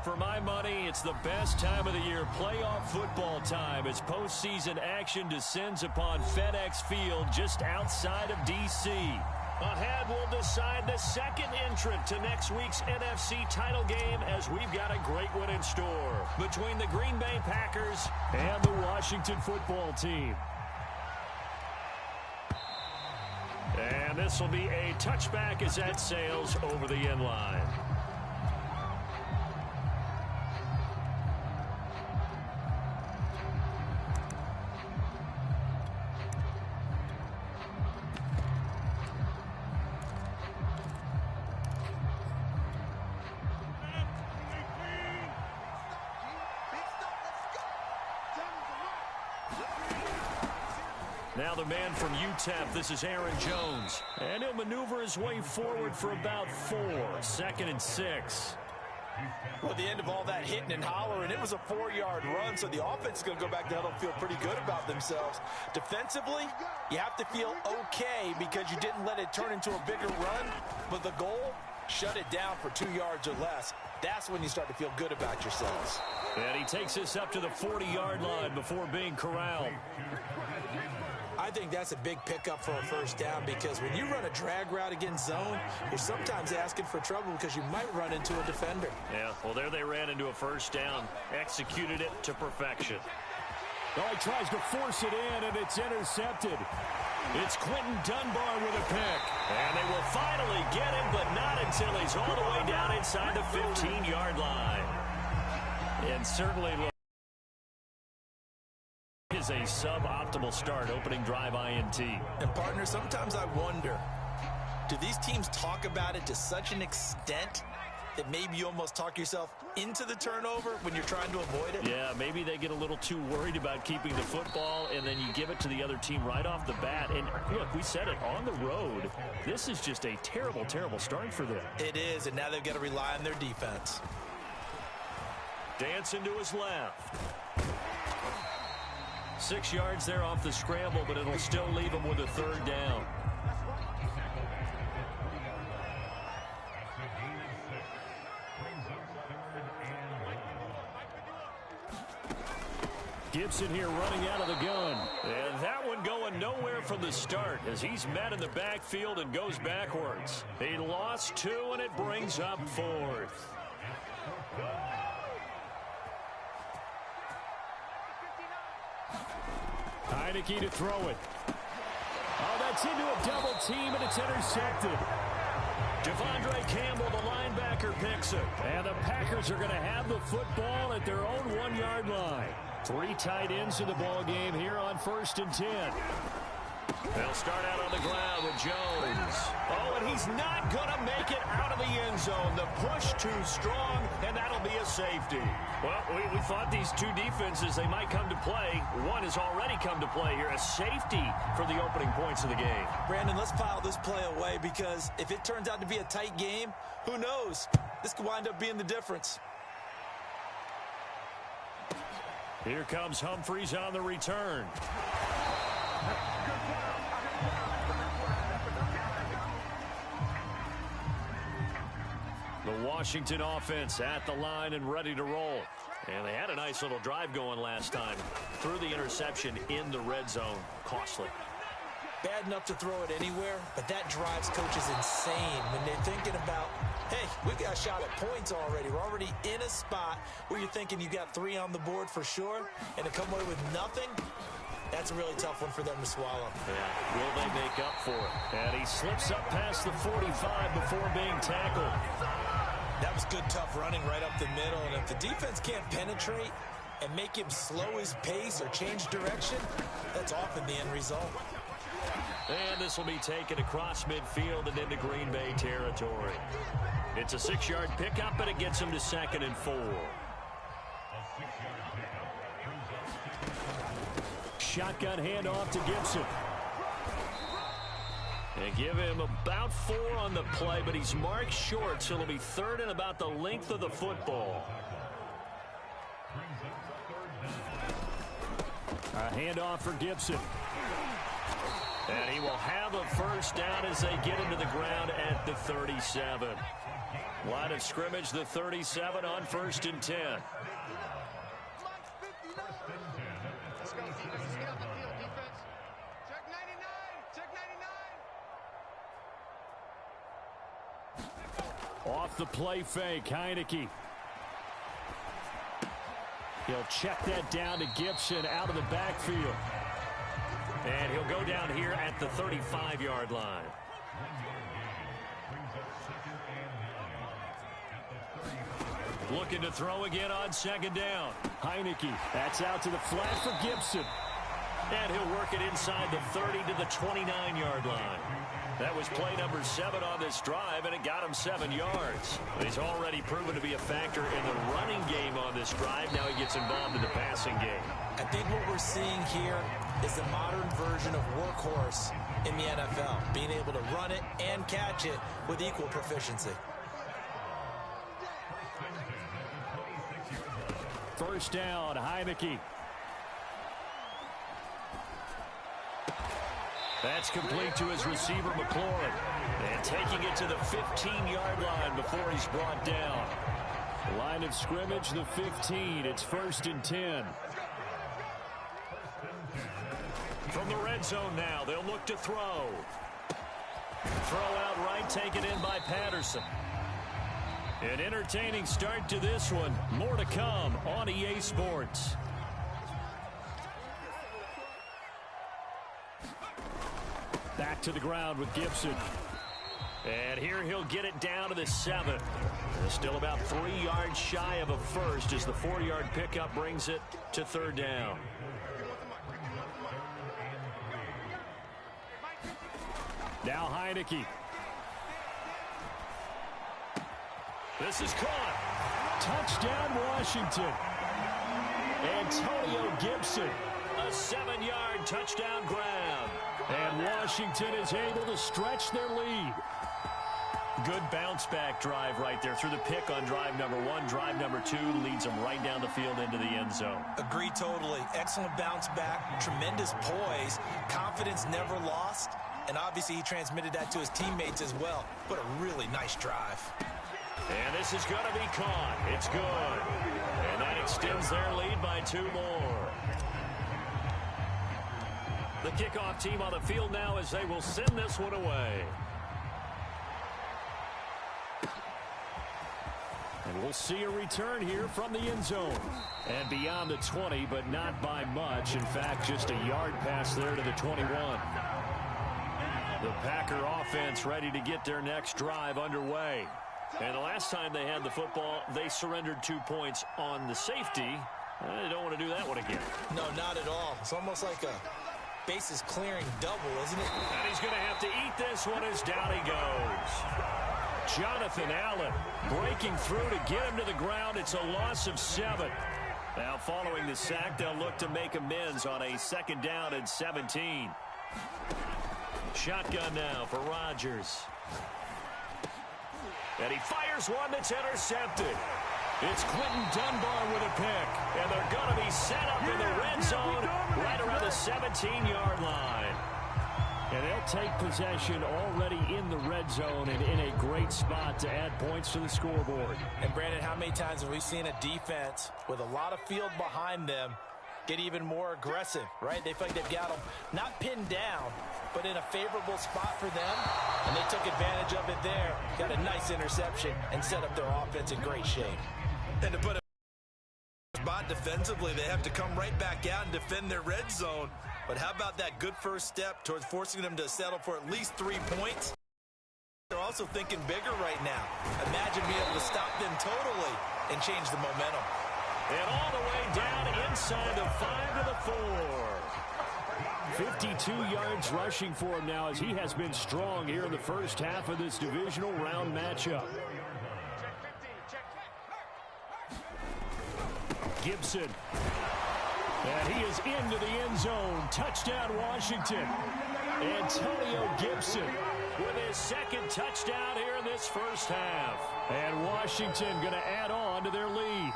For my money, it's the best time of the year, playoff football time, as postseason action descends upon FedEx Field just outside of D.C. Ahead, we'll decide the second entrant to next week's NFC title game, as we've got a great one in store between the Green Bay Packers and the Washington football team. And this will be a touchback as that sails over the end line. Now the man from UTEP, this is Aaron Jones. And he'll maneuver his way forward for about 4, 2nd and 6. Well, at the end of all that hitting and hollering, it was a 4-yard run, so the offense is going to go back to huddle and feel pretty good about themselves. Defensively, you have to feel okay because you didn't let it turn into a bigger run, but the goal, shut it down for 2 yards or less. That's when you start to feel good about yourselves. And he takes us up to the 40-yard line before being corralled. I think that's a big pickup for a first down, because when you run a drag route against zone, you're sometimes asking for trouble because you might run into a defender. Yeah, well, there they ran into a first down, executed it to perfection. Oh, he tries to force it in, and it's intercepted. It's Quentin Dunbar with a pick. And they will finally get him, but not until he's all the way down inside the 15-yard line. And certainly is a suboptimal start, opening drive INT. And partner, sometimes I wonder, do these teams talk about it to such an extent that maybe you almost talk yourself into the turnover when you're trying to avoid it? Yeah, maybe they get a little too worried about keeping the football, and then you give it to the other team right off the bat. And look, we said it, on the road, this is just a terrible, terrible start for them. It is, and now they've got to rely on their defense. Dancing to his left. 6 yards there off the scramble, but it'll still leave him with a third down. Gibson here running out of the gun. And that one going nowhere from the start as he's met in the backfield and goes backwards. He lost 2, and it brings up 4th. Heineke to throw it. Oh, that's into a double team, and it's intercepted. Devondre Campbell, the linebacker, picks it. And the Packers are going to have the football at their own 1-yard line. 3 tight ends in the ball game here on 1st and 10. They'll start out on the ground with Jones. Oh, and he's not going to make it out of the end zone. The push too strong, and that'll be a safety. Well, we thought these two defenses, they might come to play. One has already come to play here, a safety for the opening points of the game. Brandon, let's file this play away, because if it turns out to be a tight game, who knows? This could wind up being the difference. Here comes Humphries on the return. The Washington offense at the line and ready to roll. And they had a nice little drive going last time. Threw the interception in the red zone. Costly. Bad enough to throw it anywhere, but that drives coaches insane when they're thinking about, hey, we got a shot at points already. We're already in a spot where you're thinking you got 3 on the board for sure, and to come away with nothing, that's a really tough one for them to swallow. Yeah, will they make up for it? And he slips up past the 45 before being tackled. That was good, tough running right up the middle, and if the defense can't penetrate and make him slow his pace or change direction, that's often the end result. And this will be taken across midfield and into Green Bay territory. It's a 6-yard pickup, and it gets him to 2nd and 4. Shotgun handoff to Gibson. And give him about 4 on the play, but he's marked short, so it'll be 3rd and about the length of the football. A handoff for Gibson. And he will have a first down as they get into the ground at the 37. Line of scrimmage, the 37 on 1st and 10. Let's go, defense. Let's get out the field, defense. Check 99. Check 99. Off the play fake, Heineke. He'll check that down to Gibson out of the backfield. And he'll go down here at the 35-yard line. Looking to throw again on 2nd down. Heineke, that's out to the flat for Gibson. And he'll work it inside the 30 to the 29-yard line. That was play number 7 on this drive, and it got him 7 yards. He's already proven to be a factor in the running game on this drive. Now he gets involved in the passing game. I think what we're seeing here is the modern version of workhorse in the NFL, being able to run it and catch it with equal proficiency. 1st down, Heineke. That's complete to his receiver, McLaurin. And taking it to the 15-yard line before he's brought down. Line of scrimmage, the 15. It's 1st and 10. From the red zone now, they'll look to throw. Throw out right, taken in by Patterson. An entertaining start to this one. More to come on EA Sports. Back to the ground with Gibson. And here he'll get it down to the 7. Still about 3 yards shy of a first as the 4-yard pickup brings it to 3rd down. Now Heineke. This is caught. Touchdown, Washington. Antonio Gibson. A 7-yard touchdown grab. And Washington is able to stretch their lead. Good bounce-back drive right there through the pick on drive number 1. Drive number 2 leads them right down the field into the end zone. Agree totally. Excellent bounce back. Tremendous poise. Confidence never lost. And obviously he transmitted that to his teammates as well. What a really nice drive. And this is going to be caught. It's good. And that extends their lead by 2 more. The kickoff team on the field now as they will send this one away. And we'll see a return here from the end zone. And beyond the 20, but not by much. In fact, just a yard pass there to the 21. The Packer offense ready to get their next drive underway. And the last time they had the football, they surrendered 2 points on the safety. They don't want to do that one again. No, not at all. It's almost like a bases clearing double, isn't it? And he's going to have to eat this one as down he goes. Jonathan Allen breaking through to get him to the ground. It's a loss of 7. Now following the sack, they'll look to make amends on a 2nd down and 17. Shotgun now for Rodgers. And he fires one that's intercepted. It's Quentin Dunbar with a pick. And they're going to be set up in the red zone right around the 17-yard line. And they'll take possession already in the red zone and in a great spot to add points to the scoreboard. And Brandon, how many times have we seen a defense with a lot of field behind them get even more aggressive, right? They feel like they've got them not pinned down, but in a favorable spot for them, and they took advantage of it there. Got a nice interception and set up their offense in great shape. And to put a spot defensively, they have to come right back out and defend their red zone. But how about that good first step towards forcing them to settle for at least 3 points? They're also thinking bigger right now. Imagine being able to stop them totally and change the momentum. And all the way down inside the 5 to the 4. 52 yards rushing for him now as he has been strong here in the first half of this divisional round matchup. Gibson. And he is into the end zone. Touchdown, Washington. Antonio Gibson with his 2nd touchdown here in this first half. And Washington going to add on to their lead.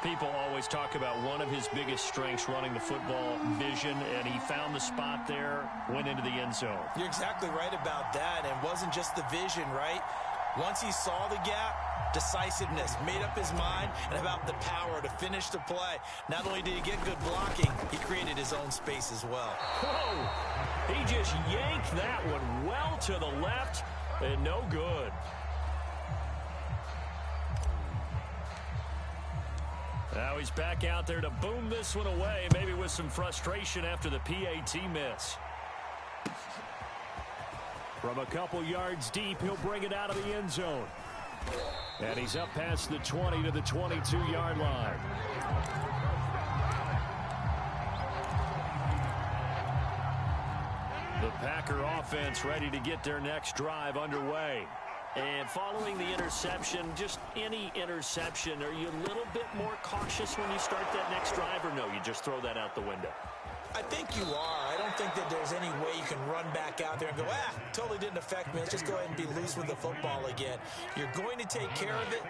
People always talk about one of his biggest strengths running the football, vision, and he found the spot there, went into the end zone. You're exactly right about that, and it wasn't just the vision, right? Once he saw the gap, decisiveness, made up his mind, and about the power to finish the play. Not only did he get good blocking, he created his own space as well. Whoa! He just yanked that one well to the left, and no good. Now he's back out there to boom this one away, maybe with some frustration after the PAT miss. From a couple yards deep, he'll bring it out of the end zone. And he's up past the 20 to the 22-yard line. The Packer offense ready to get their next drive underway. And following the interception, just any interception, are you a little bit more cautious when you start that next drive, or no, you just throw that out the window? I think you are. I don't think that there's any way you can run back out there and go, totally didn't affect me. Let's just go ahead and be loose with the football again. You're going to take care of it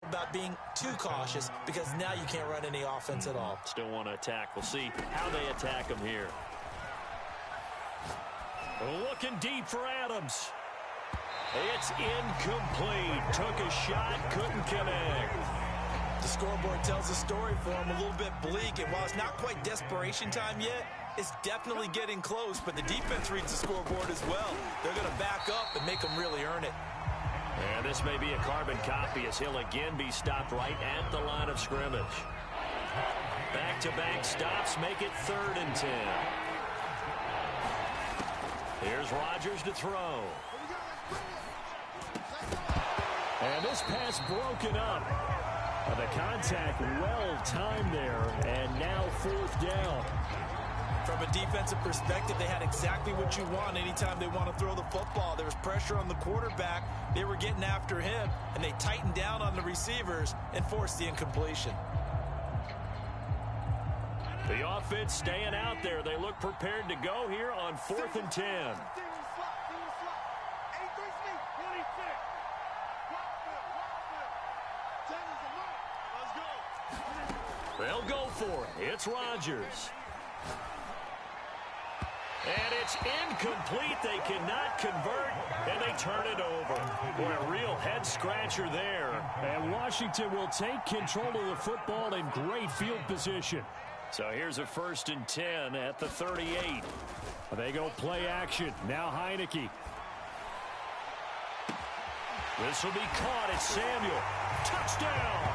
about being too cautious because now you can't run any offense at all. Still want to attack. We'll see how they attack him here. Looking deep for Adams. It's incomplete. Took a shot, couldn't connect. The scoreboard tells a story for him, a little bit bleak, and while it's not quite desperation time yet, it's definitely getting close, but the defense reads the scoreboard as well. They're going to back up and make them really earn it. And this may be a carbon copy as he'll again be stopped right at the line of scrimmage. Back-to-back stops make it 3rd and 10. Here's Rodgers to throw. And this pass broken up. The contact well-timed there, and now 4th down. From a defensive perspective, they had exactly what you want anytime they want to throw the football. There was pressure on the quarterback. They were getting after him, and they tightened down on the receivers and forced the incompletion. The offense staying out there. They look prepared to go here on 4th and 10. They'll go for it. It's Rodgers. And it's incomplete. They cannot convert, and they turn it over. Boy, a real head-scratcher there. And Washington will take control of the football in great field position. So here's a 1st and 10 at the 38. They go play action. Now Heineke. This will be caught. It's Samuel. Touchdown!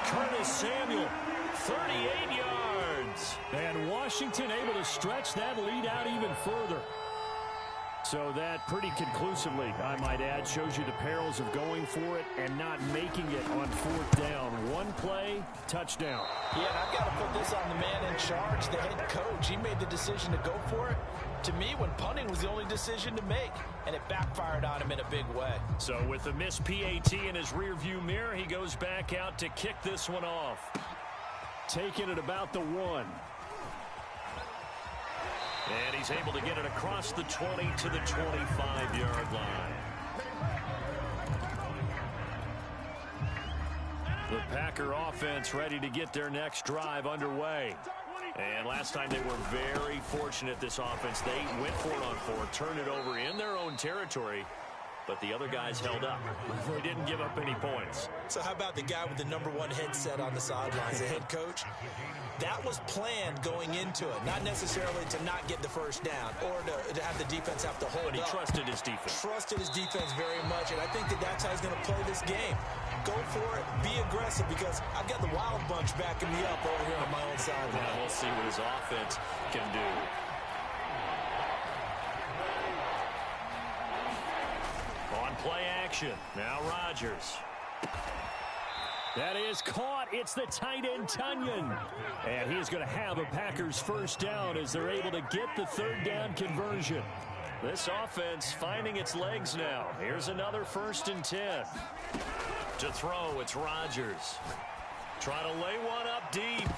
Curtis Samuel, 38 yards. And Washington able to stretch that lead out even further. So that pretty conclusively, I might add, shows you the perils of going for it and not making it on 4th down. One play, touchdown. Yeah, and I've got to put this on the man in charge, the head coach. He made the decision to go for it. To me, when punting was the only decision to make, and it backfired on him in a big way. So with the missed PAT in his rearview mirror, he goes back out to kick this one off. Taking it about the 1. And he's able to get it across the 20 to the 25-yard line. The Packer offense ready to get their next drive underway. And last time they were very fortunate, this offense. They went for it on 4, turned it over in their own territory, but the other guys held up. They didn't give up any points. So how about the guy with the #1 headset on the sidelines, the head coach? That was planned going into it, not necessarily to not get the 1st down or to have the defense have to hold up. But he trusted his defense. Trusted his defense very much, and I think that that's how he's going to play this game. Go for it, be aggressive, because I've got the Wild Bunch backing me up over here on my own sideline. Now we'll see what his offense can do. On play action, now Rodgers. That is caught. It's the tight end, Tunyon. And he's going to have a Packers 1st down as they're able to get the 3rd down conversion. This offense finding its legs now. Here's another 1st and 10. To throw, it's Rodgers. Trying to lay one up deep.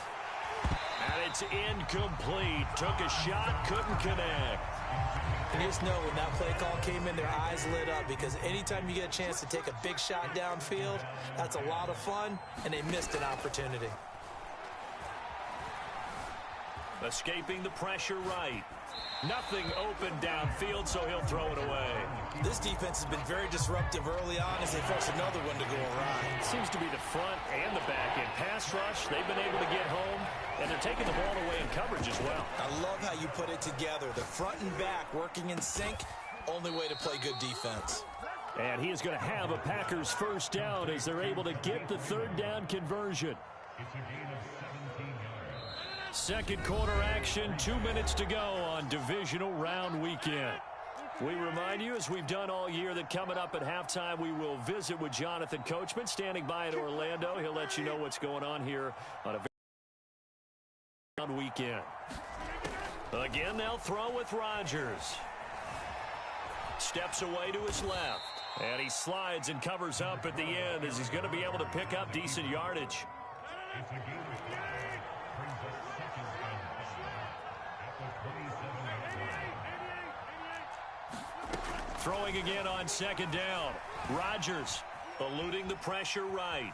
And it's incomplete. Took a shot, couldn't connect. And just know when that play call came in, their eyes lit up, because anytime you get a chance to take a big shot downfield, that's a lot of fun, and they missed an opportunity. Escaping the pressure right. Nothing open downfield, so he'll throw it away. This defense has been very disruptive early on as they force another one to go awry. Seems to be the front and the back end. Pass rush, they've been able to get home, and they're taking the ball away in coverage as well. I love how you put it together. The front and back working in sync. Only way to play good defense. And he is going to have a Packers first down as they're able to get the third down conversion. Second quarter action, 2 minutes to go on divisional round weekend. We remind you, as we've done all year, that coming up at halftime, we will visit with Jonathan Coachman standing by in Orlando. He'll let you know what's going on here on a round weekend. Again, they'll throw with Rodgers. Steps away to his left. And he slides and covers up at the end as he's going to be able to pick up decent yardage. Throwing again on second down. Rodgers eluding the pressure right.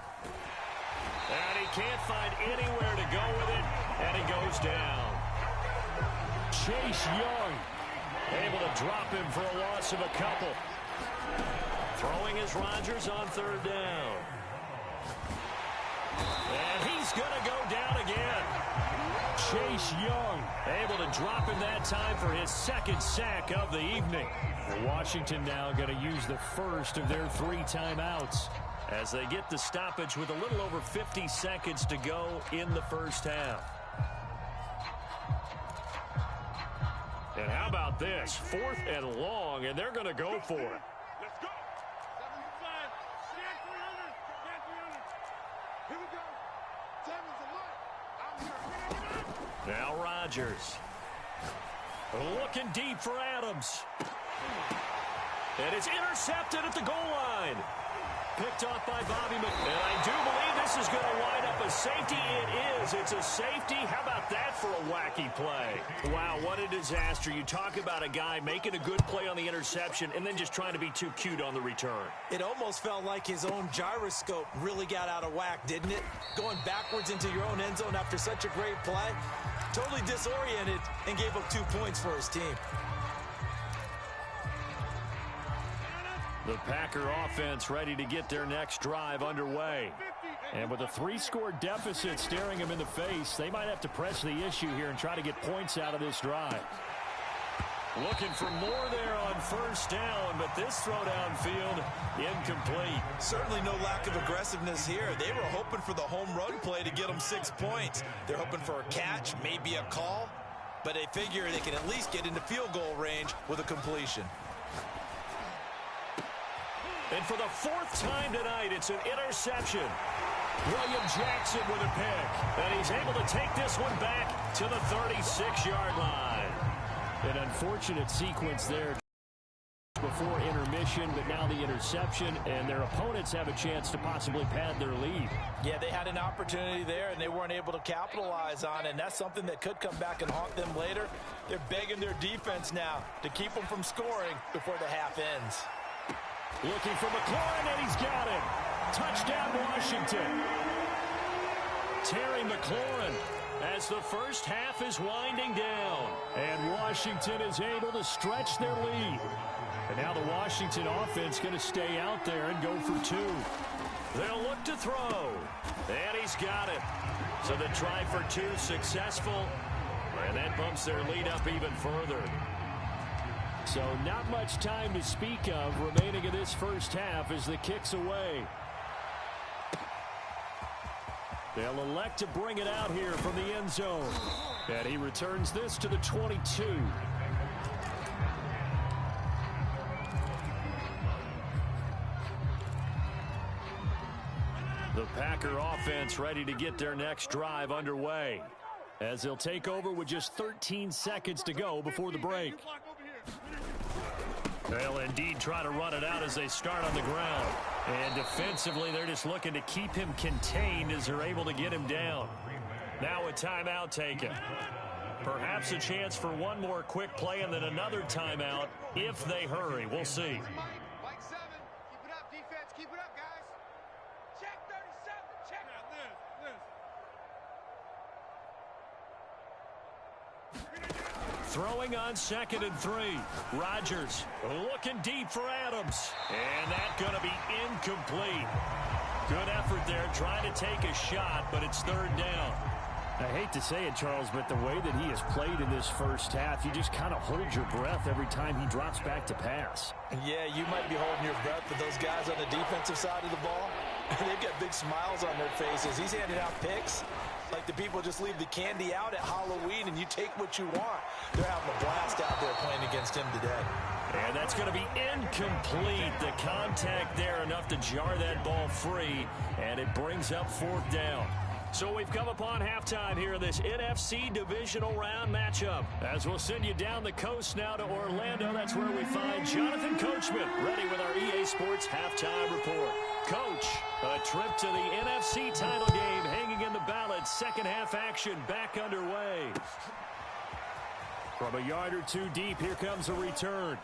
And he can't find anywhere to go with it, and he goes down. Chase Young able to drop him for a loss of a couple. Throwing is Rodgers on third down. And he's going to go down again. Chase Young able to drop him that time for his second sack of the evening. Washington now going to use the first of their 3 timeouts as they get the stoppage with a little over 50 seconds to go in the first half. And how about this? 4th and long, and they're going to go for it. Let's go. 75. Stand 300. Stand 300. Here we go. Tammy's a lot. Now Rodgers. Looking deep for Adams. And it's intercepted at the goal line. Picked off by Bobby McCoy. And I do believe this is going to wind up a safety. It is. It's a safety. How about that for a wacky play? Wow, what a disaster. You talk about a guy making a good play on the interception and then just trying to be too cute on the return. It almost felt like his own gyroscope really got out of whack, didn't it? Going backwards into your own end zone after such a great play. Totally disoriented and gave up 2 points for his team. The Packer offense ready to get their next drive underway. And with a 3-score deficit staring them in the face, they might have to press the issue here and try to get points out of this drive. Looking for more there on first down, but this throw downfield incomplete. Certainly no lack of aggressiveness here. They were hoping for the home run play to get them 6 points. They're hoping for a catch, maybe a call, but they figure they can at least get into field goal range with a completion. And for the 4th time tonight, it's an interception. William Jackson with a pick. And he's able to take this one back to the 36-yard line. An unfortunate sequence there before intermission, but now the interception, and their opponents have a chance to possibly pad their lead. Yeah, they had an opportunity there, and they weren't able to capitalize on it, and that's something that could come back and haunt them later. They're begging their defense now to keep them from scoring before the half ends. Looking for McLaurin, and he's got it. Touchdown, Washington. Terry McLaurin as the first half is winding down. And Washington is able to stretch their lead. And now the Washington offense going to stay out there and go for 2. They'll look to throw. And he's got it. So the try for 2 successful. And that bumps their lead up even further. So not much time to speak of remaining in this first half as the kick's away. They'll elect to bring it out here from the end zone. And he returns this to the 22. The Packer offense ready to get their next drive underway as they'll take over with just 13 seconds to go before the break. They'll indeed try to run it out as they start on the ground. And defensively, they're just looking to keep him contained as they're able to get him down. Now a timeout taken. Perhaps a chance for one more quick play and then another timeout if they hurry. We'll see. Mike 7. Keep it up, defense. Keep it up, guys. Check 37. Check. Now, Liz. Throwing on 2nd and 3. Rodgers looking deep for Adams. And that's going to be incomplete. Good effort there trying to take a shot, but it's 3rd down. I hate to say it, Charles, but the way that he has played in this first half, you just kind of hold your breath every time he drops back to pass. Yeah, you might be holding your breath, but those guys on the defensive side of the ball, they've got big smiles on their faces. He's handing out picks like the people just leave the candy out at Halloween and you take what you want. They're having a blast out there playing against him today. And that's going to be incomplete. The contact there enough to jar that ball free, and it brings up 4th down. So we've come upon halftime here in this NFC divisional round matchup. As we'll send you down the coast now to Orlando, that's where we find Jonathan Coachman ready with our EA Sports halftime report. Coach, a trip to the NFC title game hanging in the balance. Second half action back underway. From a yard or two deep, here comes a return.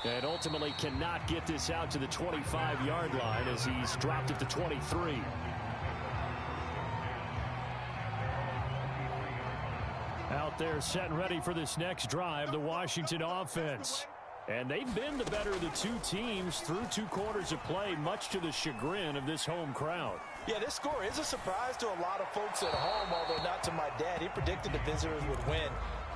And ultimately cannot get this out to the 25-yard line as he's dropped it to 23. Out there set and ready for this next drive, the Washington offense. And they've been the better of the two teams through 2 quarters of play, much to the chagrin of this home crowd. Yeah, this score is a surprise to a lot of folks at home, although not to my dad. He predicted the visitors would win.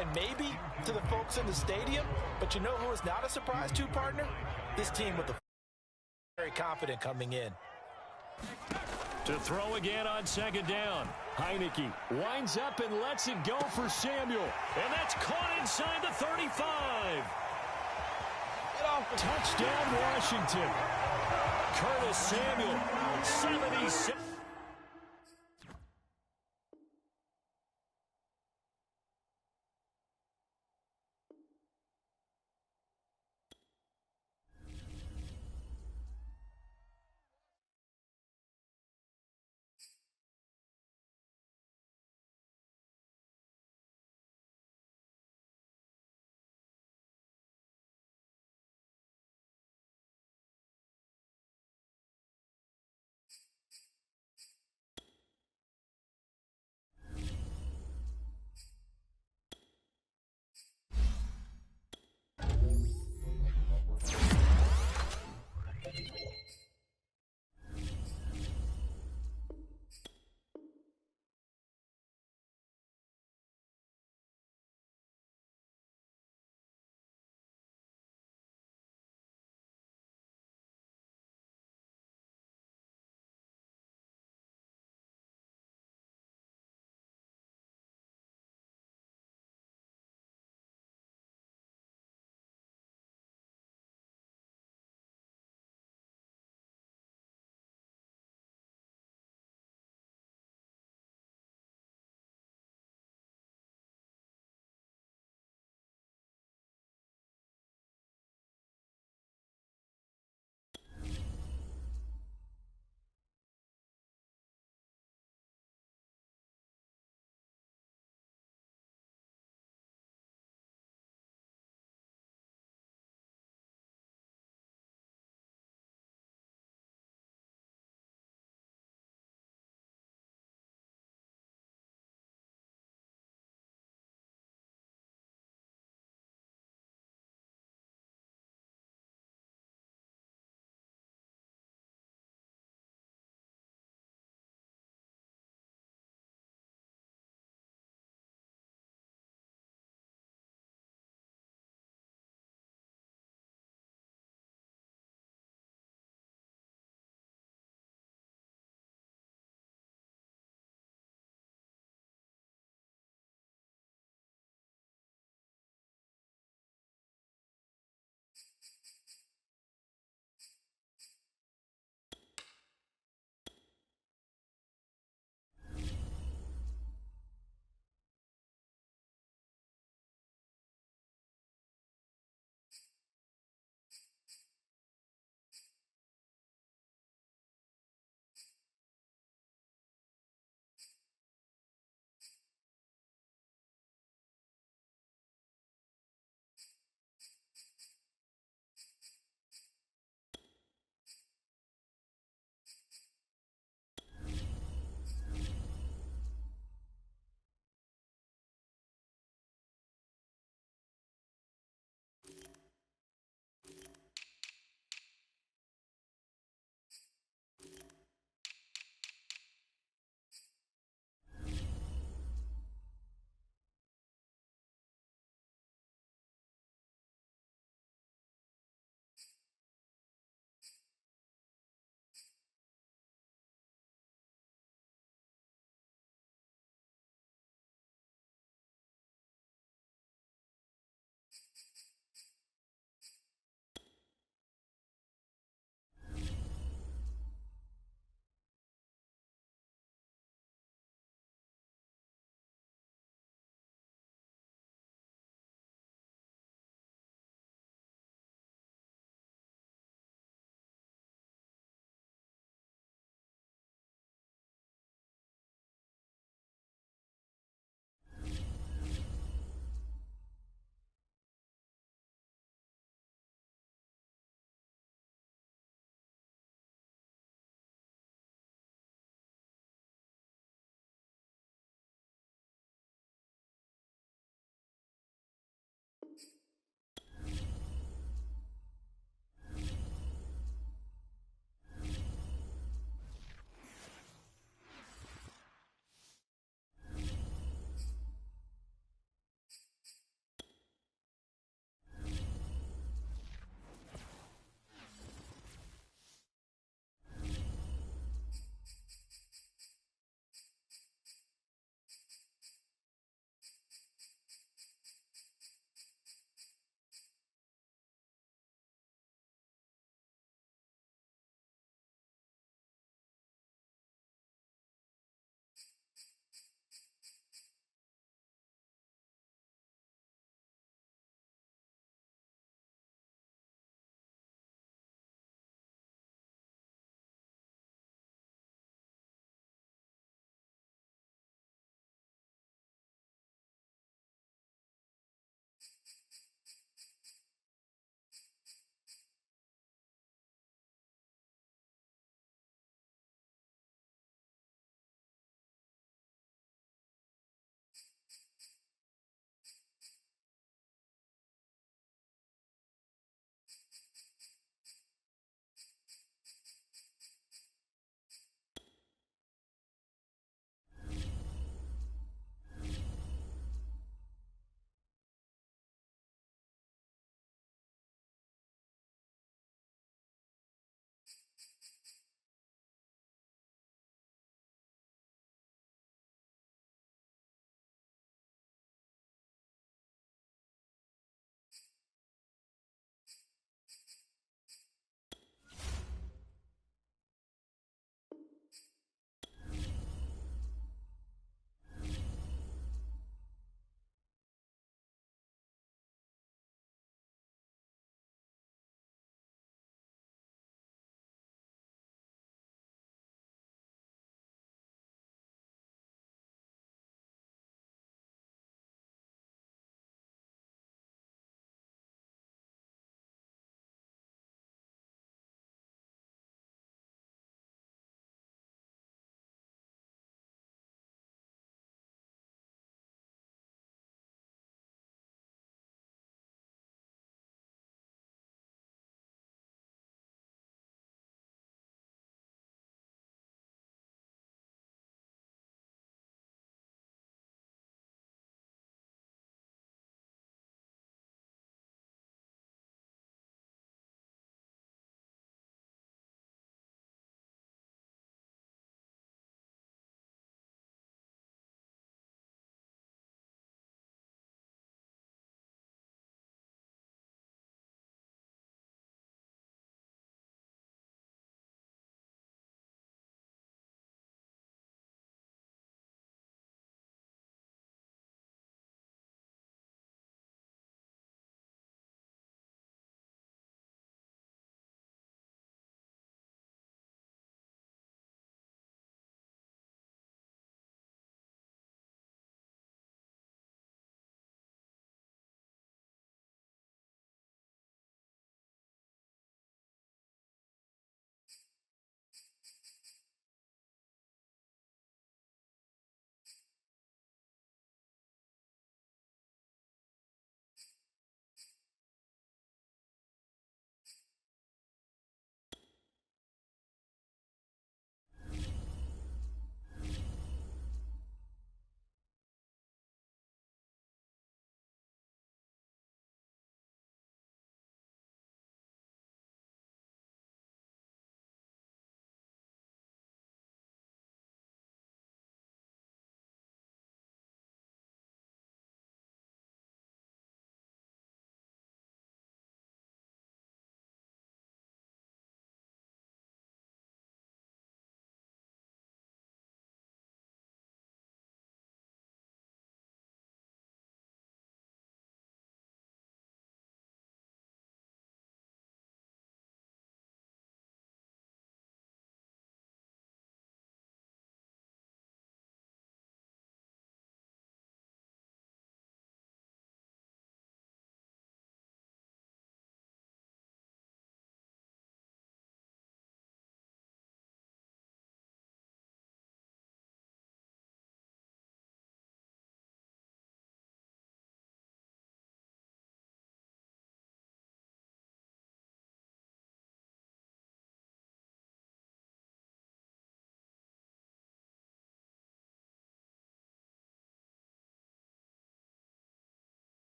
And maybe to the folks in the stadium, but you know who is not a surprise to, partner? This team with the very confident coming in. To throw again on 2nd down. Heineke winds up and lets it go for Samuel. And that's caught inside the 35. Touchdown, Washington. Curtis Samuel, 76.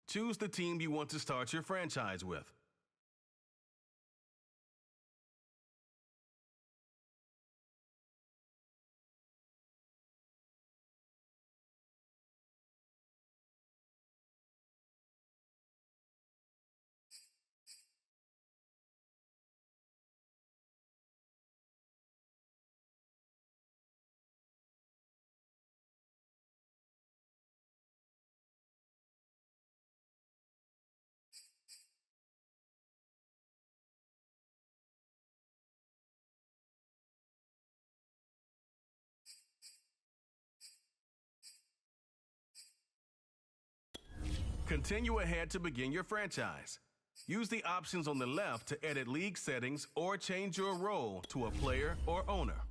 Choose the team you want to start your franchise with. Continue ahead to begin your franchise. Use the options on the left to edit league settings or change your role to a player or owner.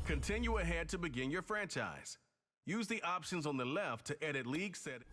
Continue ahead to begin your franchise. Use the options on the left to edit league settings.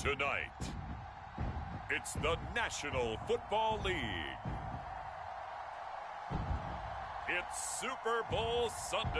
Tonight, it's the National Football League. It's Super Bowl Sunday.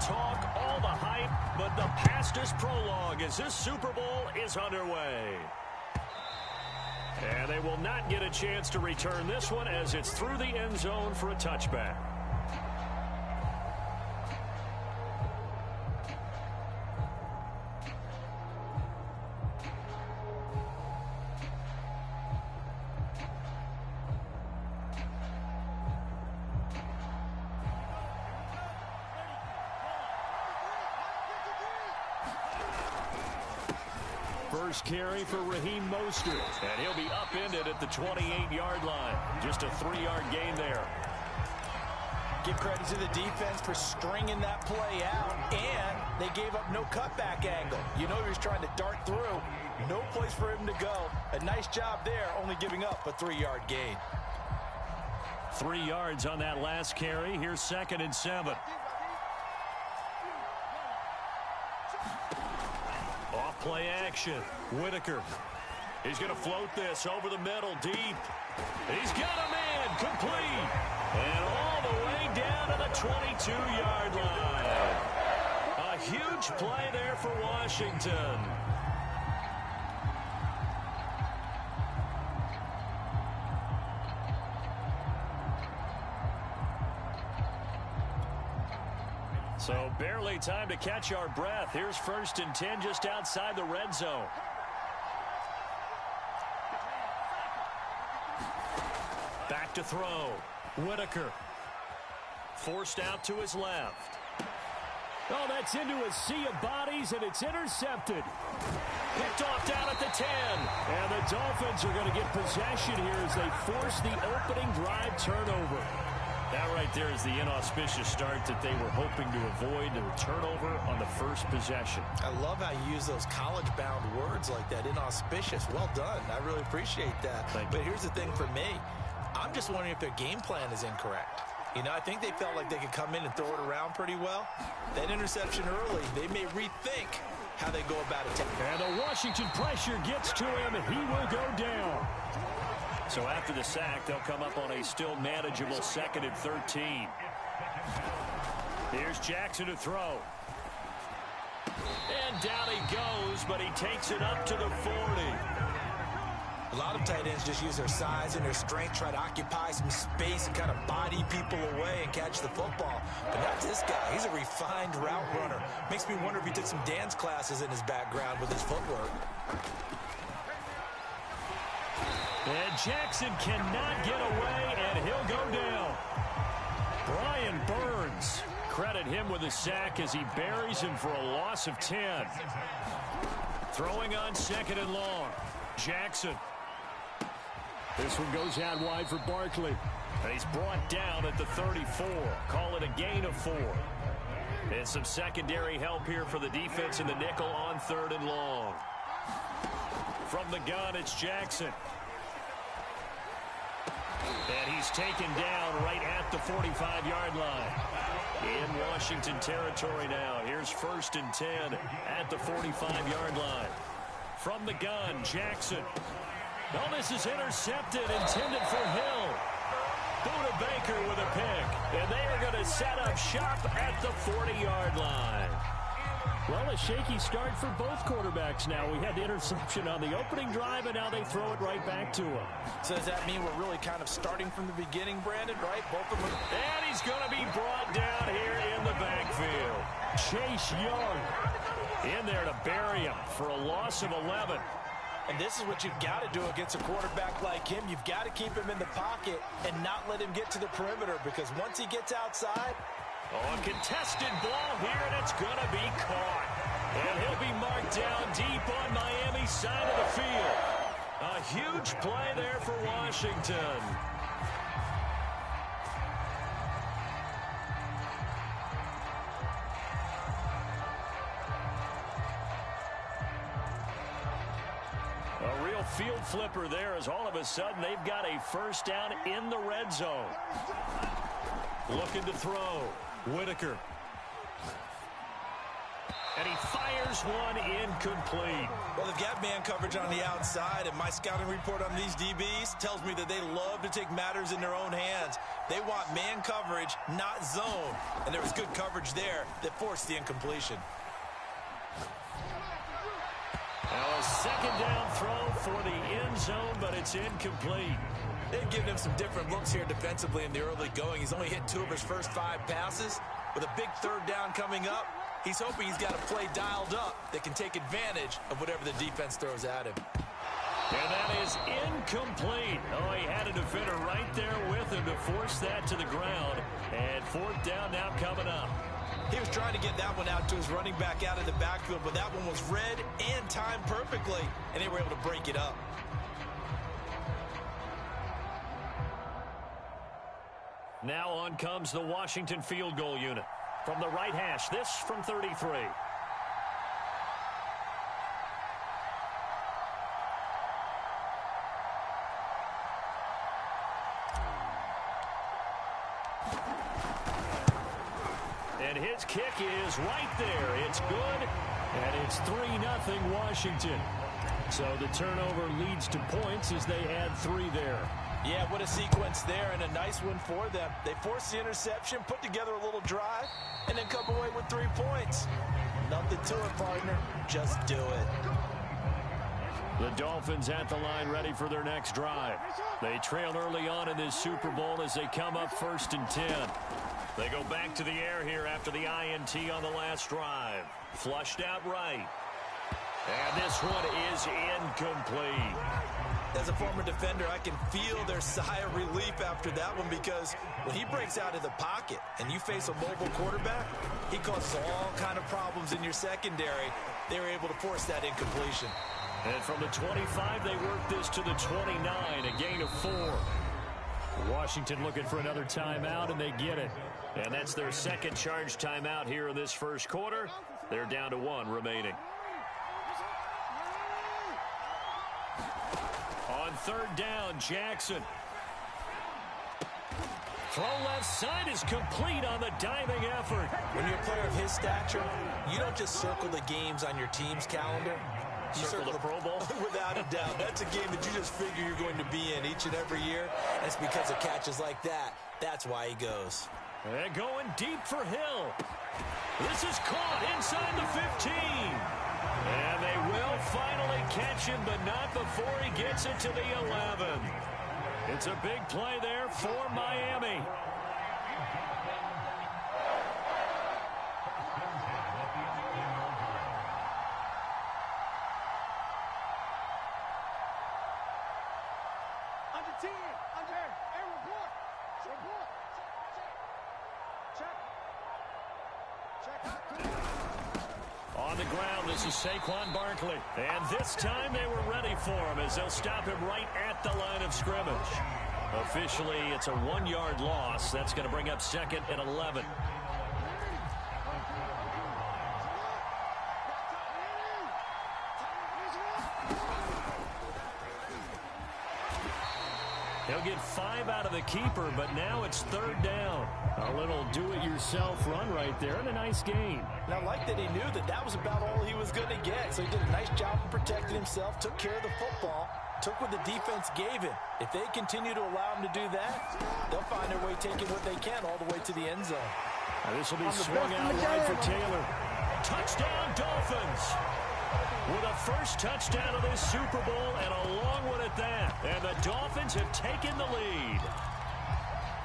Talk, all the hype, but the past is prologue as this Super Bowl is underway. And they will not get a chance to return this one as it's through the end zone for a touchback. First carry for Raheem Mostert, and he'll be upended at the 28-yard line. Just a 3-yard gain there. Give credit to the defense for stringing that play out, and they gave up no cutback angle. You know he was trying to dart through. No place for him to go. A nice job there, only giving up a 3-yard gain. 3 yards on that last carry. Here's 2nd and 7. Play action. Whitaker. He's going to float this over the middle deep. He's got a man complete. And all the way down to the 22-yard line. A huge play there for Washington. So barely time to catch our breath. Here's 1st and 10 just outside the red zone. Back to throw. Whitaker. Forced out to his left. Oh, that's into a sea of bodies, and it's intercepted. Picked off down at the 10. And the Dolphins are going to get possession here as they force the opening drive turnover. That right there is the inauspicious start that they were hoping to avoid, a turnover on the first possession. I love how you use those college-bound words like that, inauspicious. Well done. I really appreciate that. But here's the thing for me. I'm just wondering if their game plan is incorrect. You know, I think they felt like they could come in and throw it around pretty well. That interception early, they may rethink how they go about it. And the Washington pressure gets to him, and he will go down. So after the sack, they'll come up on a still manageable 2nd and 13. Here's Jackson to throw. And down he goes, but he takes it up to the 40. A lot of tight ends just use their size and their strength, try to occupy some space and kind of body people away and catch the football. But not this guy. He's a refined route runner. Makes me wonder if he took some dance classes in his background with his footwork. And Jackson cannot get away, and he'll go down. Brian Burns, credit him with a sack as he buries him for a loss of 10. Throwing on 2nd and long. Jackson. This one goes out wide for Barkley. And he's brought down at the 34. Call it a gain of 4. And some secondary help here for the defense in the nickel on 3rd and long. From the gun, it's Jackson. And he's taken down right at the 45-yard line. In Washington territory now. Here's 1st and 10 at the 45-yard line. From the gun, Jackson. Oh, this is intercepted, intended for Hill. Buda Baker with a pick. And they are going to set up shop at the 40-yard line. Well, a shaky start for both quarterbacks now. We had the interception on the opening drive, and now they throw it right back to him. So does that mean we're really kind of starting from the beginning, Brandon, right? Both of them. And he's going to be brought down here in the backfield. Chase Young in there to bury him for a loss of 11. And this is what you've got to do against a quarterback like him. You've got to keep him in the pocket and not let him get to the perimeter, because once he gets outside... Oh, a contested ball here, and it's going to be caught. And he'll be marked down deep on Miami's side of the field. A huge play there for Washington. A real field flipper there, as all of a sudden they've got a first down in the red zone. Looking to throw. Whitaker. And he fires one incomplete. Well, they've got man coverage on the outside, and my scouting report on these DBs tells me that they love to take matters in their own hands. They want man coverage, not zone. And there was good coverage there that forced the incompletion. Now a second down throw for the end zone, but it's incomplete. They've given him some different looks here defensively in the early going. He's only hit 2 of his first 5 passes. With a big third down coming up, he's hoping he's got a play dialed up that can take advantage of whatever the defense throws at him. And that is incomplete. Oh, he had a defender right there with him to force that to the ground. And 4th down now coming up. He was trying to get that one out to his running back out of the backfield, but that one was read and timed perfectly, and they were able to break it up. Now on comes the Washington field goal unit. From the right hash, this from 33. And his kick is right there. It's good, and it's 3-0 Washington. So the turnover leads to points as they add 3 there. Yeah, what a sequence there, and a nice one for them. They forced the interception, put together a little drive, and then come away with 3 points. Nothing to it, partner. Just do it. The Dolphins at the line, ready for their next drive. They trail early on in this Super Bowl as they come up 1st and 10. They go back to the air here after the INT on the last drive. Flushed out right. And this one is incomplete. As a former defender, I can feel their sigh of relief after that one, because when he breaks out of the pocket and you face a mobile quarterback, he causes all kind of problems in your secondary. They were able to force that incompletion. And from the 25, they work this to the 29, a gain of 4. Washington looking for another timeout, and they get it. And that's their second charge timeout here in this first quarter. They're down to 1 remaining. On 3rd down, Jackson. Throw left side is complete on the diving effort. When you're a player of his stature, you don't just circle the games on your team's calendar. You circle the Pro Bowl? Without a doubt. That's a game that you just figure you're going to be in each and every year. That's because of catches like that. That's why he goes. And going deep for Hill. This is caught inside the 15. And they will finally catch him, but not before he gets it to the 11. It's a big play there for Miami. On the ground, this is Saquon Barkley. And this time they were ready for him as they'll stop him right at the line of scrimmage. Officially, it's a 1-yard loss. That's going to bring up 2nd and 11. He'll get 5 out of the keeper, but now it's 3rd down. A little do-it-yourself run right there, and a nice gain. And I like that he knew that that was about all he was going to get. So he did a nice job of protecting himself, took care of the football, took what the defense gave him. If they continue to allow him to do that, they'll find their way taking what they can all the way to the end zone. This will be swung out wide for Taylor. Touchdown, Dolphins! With a first touchdown of this Super Bowl, and a long one at that. And the Dolphins have taken the lead.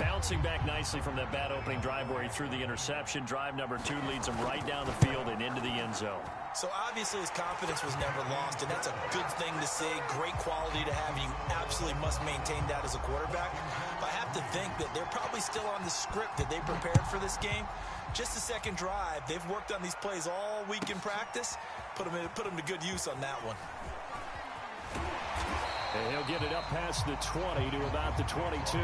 Bouncing back nicely from that bad opening drive where he threw the interception. Drive number 2 leads him right down the field and into the end zone. So obviously his confidence was never lost, and that's a good thing to see. Great quality to have. You absolutely must maintain that as a quarterback. But I have to think that they're probably still on the script that they prepared for this game. Just the second drive. They've worked on these plays all week in practice. Put them to good use on that one. And he'll get it up past the 20 to about the 22.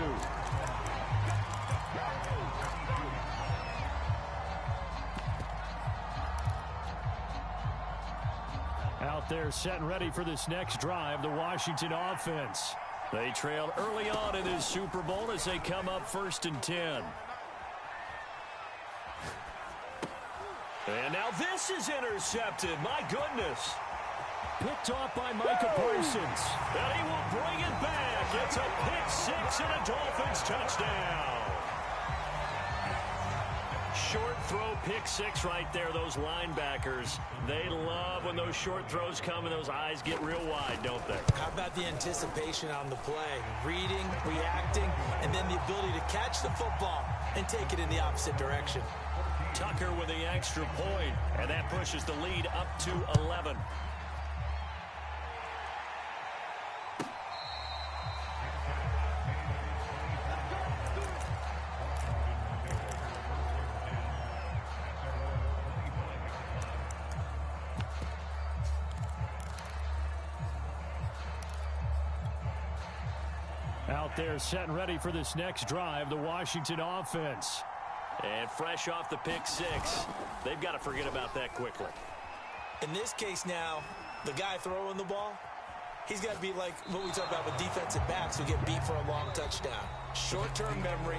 Out there set and ready for this next drive, the Washington offense. They trailed early on in this Super Bowl as they come up 1st and 10. And now this is intercepted. My goodness. Picked off by Micah Parsons. And he will bring it back. It's a pick 6 and a Dolphins touchdown. Short throw, pick 6 right there. Those linebackers, they love when those short throws come and those eyes get real wide, don't they? How about the anticipation on the play? Reading, reacting, and then the ability to catch the football and take it in the opposite direction. Tucker with the extra point, and that pushes the lead up to 11. Out there set and ready for this next drive, the Washington offense. And fresh off the pick 6, they've got to forget about that quickly. In this case now, the guy throwing the ball, he's got to be like what we talk about with defensive backs who get beat for a long touchdown. Short-term memory,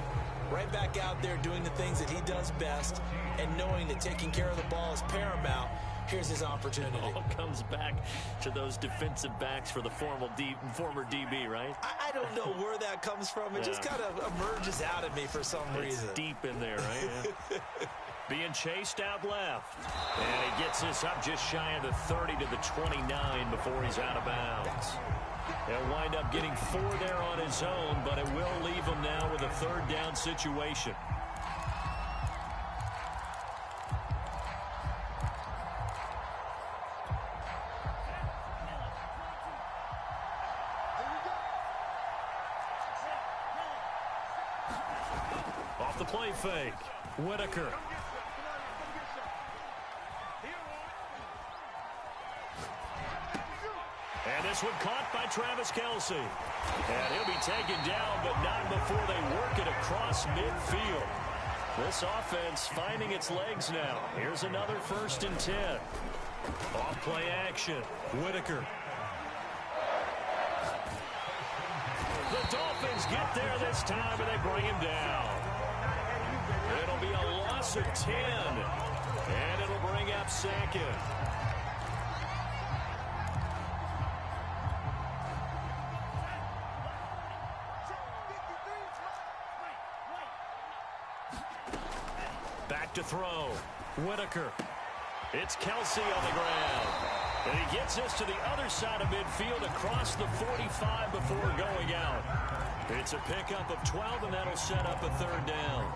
right back out there doing the things that he does best, and knowing that taking care of the ball is paramount. Here's his opportunity. It all comes back to those defensive backs for the former DB, right? I don't know where that comes from. It just kind of emerges out of me for some reason. It's deep in there, right? Yeah. Being chased out left. And he gets this up just shy of the 30 to the 29 before he's out of bounds. He'll wind up getting 4 there on his own, but it will leave him now with a 3rd down situation. Off the play fake, Whitaker. And this one caught by Travis Kelce. And he'll be taken down, but not before they work it across midfield. This offense finding its legs now. Here's another 1st and 10. Off play action, Whitaker. The Dolphins get there this time, and they bring him down. It'll be a loss of 10, and it'll bring up 2nd. Back to throw, Whitaker. It's Kelce on the ground. And he gets this to the other side of midfield across the 45 before going out. It's a pickup of 12, and that'll set up a 3rd down.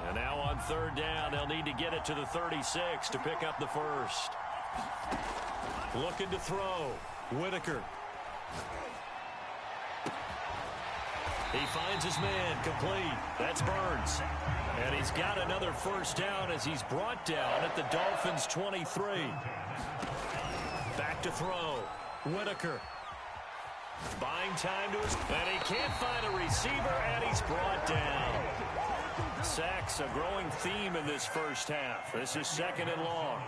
And now on 3rd down, they'll need to get it to the 36 to pick up the 1st. Looking to throw, Whitaker. He finds his man, complete. That's Burns. And he's got another 1st down as he's brought down at the Dolphins' 23. Back to throw, Whitaker. Buying time to his... And he can't find a receiver, and he's brought down. Sacks, a growing theme in this first half. This is 2nd and long.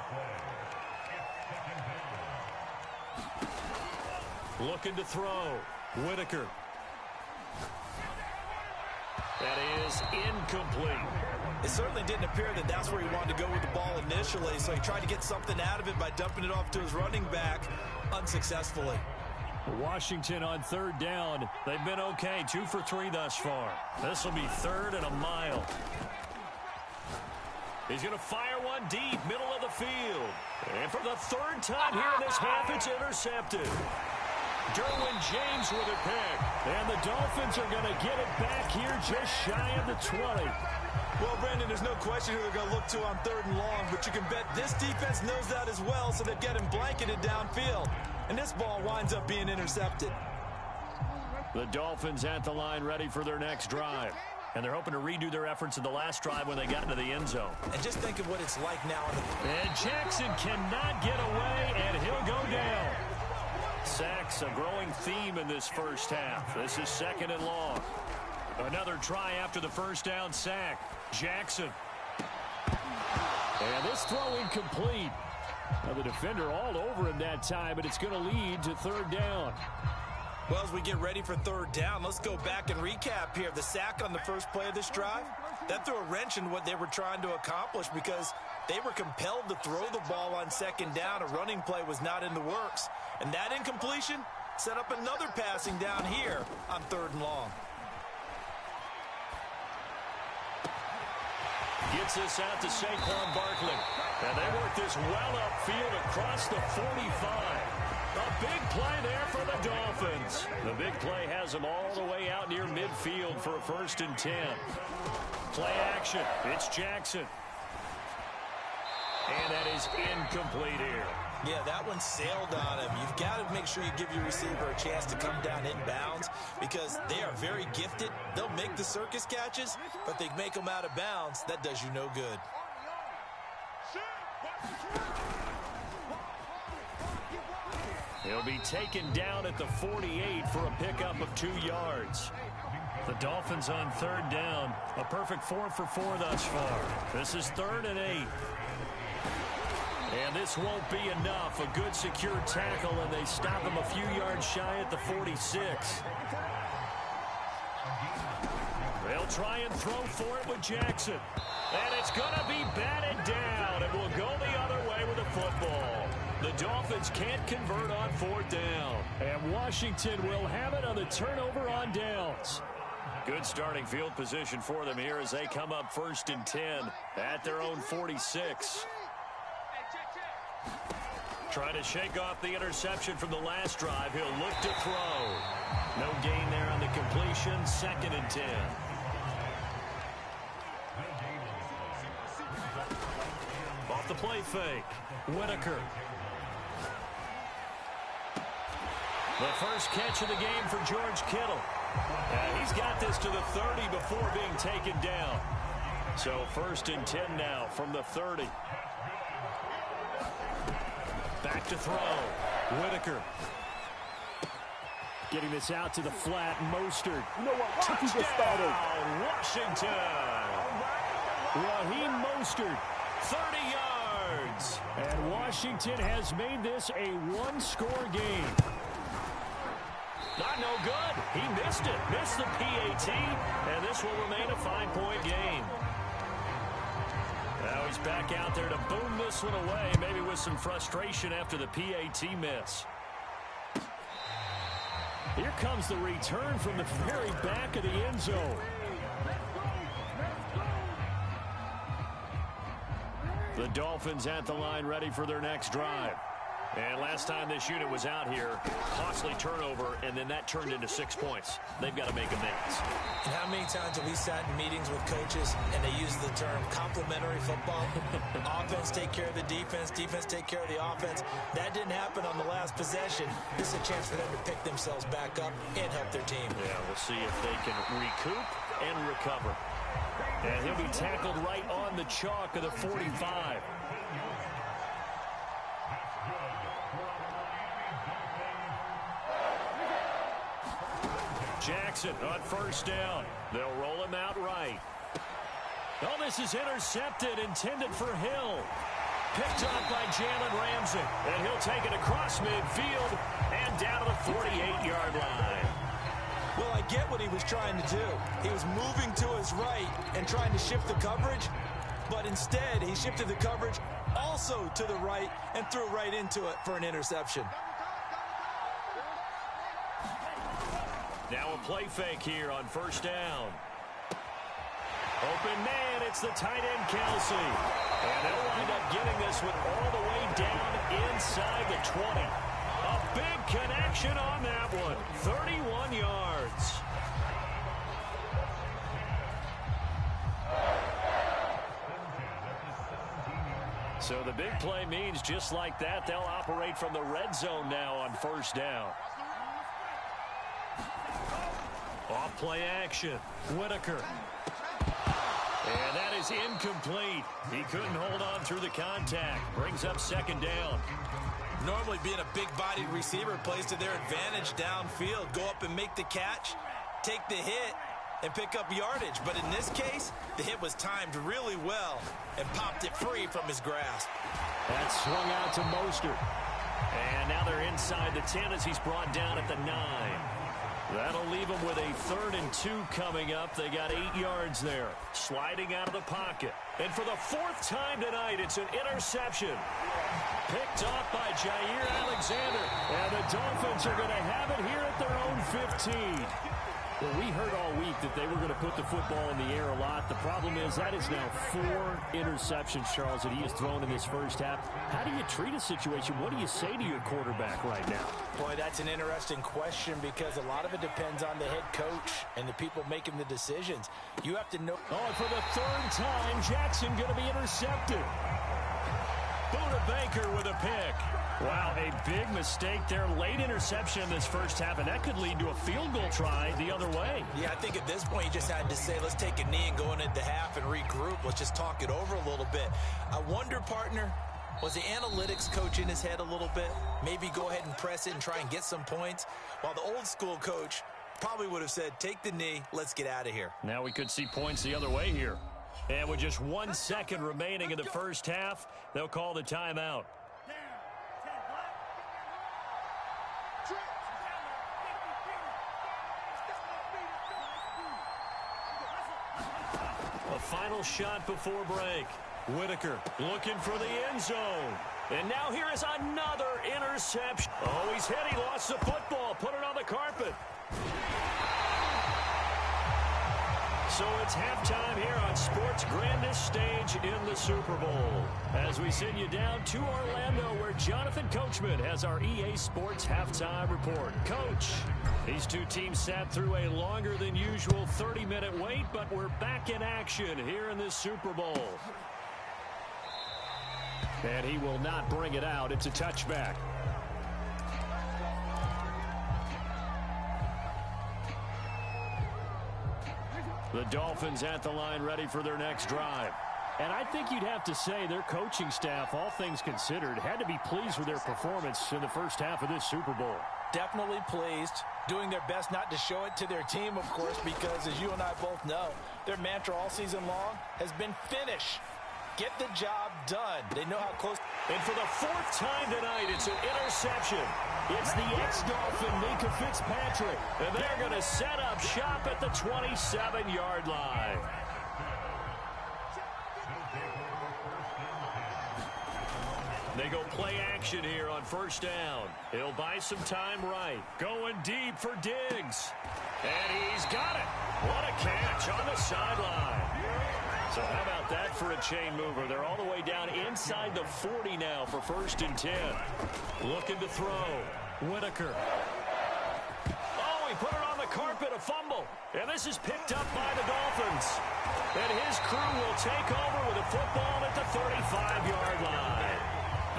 Looking to throw, Whitaker. That is incomplete. It certainly didn't appear that that's where he wanted to go with the ball initially, so he tried to get something out of it by dumping it off to his running back unsuccessfully. Washington on 3rd down. They've been okay, 2 for 3 thus far. This will be 3rd and a mile. He's going to fire one deep, middle of the field. And for the 3rd time here in this half, it's intercepted. Derwin James with a pick. And the Dolphins are going to get it back here just shy of the 20. Well, Brandon, there's no question who they're going to look to on 3rd and long, but you can bet this defense knows that as well, so they've got him blanketed downfield. And this ball winds up being intercepted. The Dolphins at the line ready for their next drive. And they're hoping to redo their efforts in the last drive when they got into the end zone. And just think of what it's like now. And Jackson cannot get away, and he'll go down. Sacks, a growing theme in this first half. This is 2nd and long. Another try after the first down sack. Jackson. And this throw incomplete. Now the defender all over him that time, but it's going to lead to 3rd down. Well, as we get ready for 3rd down, let's go back and recap here. The sack on the first play of this drive, that threw a wrench in what they were trying to accomplish because they were compelled to throw the ball on 2nd down. A running play was not in the works. And that incompletion set up another passing down here on 3rd and long. Gets this out to Saquon Barkley. And they work this well upfield across the 45. A big play there for the Dolphins. The big play has them all the way out near midfield for a 1st and 10. Play action. It's Jackson. And that is incomplete here. Yeah, that one sailed on him. You've got to make sure you give your receiver a chance to come down inbounds because they are very gifted. They'll make the circus catches, but they make them out of bounds. That does you no good. He'll be taken down at the 48 for a pickup of 2 yards. The Dolphins on 3rd down. A perfect 4 for 4 thus far. This is 3rd and 8. And this won't be enough. A good secure tackle, and they stop him a few yards shy at the 46. They'll try and throw for it with Jackson. And it's going to be batted down. It will go the other way with the football. The Dolphins can't convert on 4th down. And Washington will have it on the turnover on downs. Good starting field position for them here as they come up 1st and 10 at their own 46. Trying to shake off the interception from the last drive. He'll look to throw. No gain there on the completion. 2nd and 10. Off the play fake. Whitaker. The first catch of the game for George Kittle. And he's got this to the 30 before being taken down. So 1st and 10 now from the 30. Back to throw. Whitaker. Getting this out to the flat. Mostert. You know what? Touchdown, Washington. Raheem Mostert. 30 yards. And Washington has made this a 1-score game. Not no good. He missed it. Missed the PAT. And this will remain a 5-point game. Now he's back out there to boom this one away, maybe with some frustration after the PAT miss. Here comes the return from the very back of the end zone. The Dolphins at the line ready for their next drive. And last time this unit was out here, costly turnover, and then that turned into 6 points. They've got to make amends. And how many times have we sat in meetings with coaches and they use the term complementary football? Offense take care of the defense, defense take care of the offense. That didn't happen on the last possession. This is a chance for them to pick themselves back up and help their team. Yeah, we'll see if they can recoup and recover. And he'll be tackled right on the chalk of the 45. Jackson on 1st down. They'll roll him out right. Oh, this is intercepted, intended for Hill. Picked up by Jalen Ramsey. And he'll take it across midfield and down to the 48-yard line. Well, I get what he was trying to do. He was moving to his right and trying to shift the coverage, but instead he shifted the coverage also to the right and threw right into it for an interception. Now a play fake here on 1st down. Open man, it's the tight end Kelsey. And they'll wind up getting this one all the way down inside the 20. A big connection on that one. 31 yards. So the big play means just like that, they'll operate from the red zone now on first down. Off play action. Whitaker. And that is incomplete. He couldn't hold on through the contact. Brings up second down. Normally being a big-bodied receiver plays to their advantage downfield. Go up and make the catch, take the hit, and pick up yardage. But in this case, the hit was timed really well and popped it free from his grasp. That swung out to Mostert. And now they're inside the 10 as he's brought down at the 9. That'll leave them with a 3rd and 2 coming up. They got 8 yards there. Sliding out of the pocket. And for the 4th time tonight, it's an interception. Picked off by Jair Alexander. And the Dolphins are going to have it here at their own 15. Well, we heard all week that they were going to put the football in the air a lot. The problem is that is now 4 interceptions, Charles, that he has thrown in this first half. How do you treat a situation? What do you say to your quarterback right now? Boy, that's an interesting question because a lot of it depends on the head coach and the people making the decisions. You have to know. Oh, and for the 3rd time, Jackson going to be intercepted. Buda Baker with a pick. Wow, a big mistake there. Late interception in this first half, and that could lead to a field goal try the other way. Yeah, I think at this point you just had to say, let's take a knee and go into the half and regroup. Let's just talk it over a little bit. I wonder, partner, was the analytics coach in his head a little bit? Maybe go ahead and press it and try and get some points? While the old school coach probably would have said, take the knee, let's get out of here. Now we could see points the other way here. And with just 1 second remaining in the first half, they'll call the timeout. A final shot before break. Whitaker looking for the end zone. And now here is another interception. Oh, he's hit. He lost the football. Put it on the carpet. So it's halftime here on sports' grandest stage in the Super Bowl. As we send you down to Orlando, where Jonathan Coachman has our EA Sports halftime report. Coach, these two teams sat through a longer than usual 30-minute wait, but we're back in action here in this Super Bowl. And he will not bring it out. It's a touchback. The Dolphins at the line ready for their next drive. And I think you'd have to say their coaching staff, all things considered, had to be pleased with their performance in the first half of this Super Bowl. Definitely pleased, doing their best not to show it to their team, of course, because as you and I both know, their mantra all season long has been finish. Get the job done. They know how close. And for the 4th time tonight, it's an interception. It's the ex-Dolphin, Minka Fitzpatrick. And they're going to set up shop at the 27-yard line. They go play action here on first down. He'll buy some time right. Going deep for Diggs. And he's got it. What a catch on the sideline. So how about that for a chain mover? They're all the way down inside the 40 now for 1st and 10. Looking to throw. Whitaker. Oh, he put it on the carpet, a fumble. And this is picked up by the Dolphins. And his crew will take over with a football at the 35-yard line.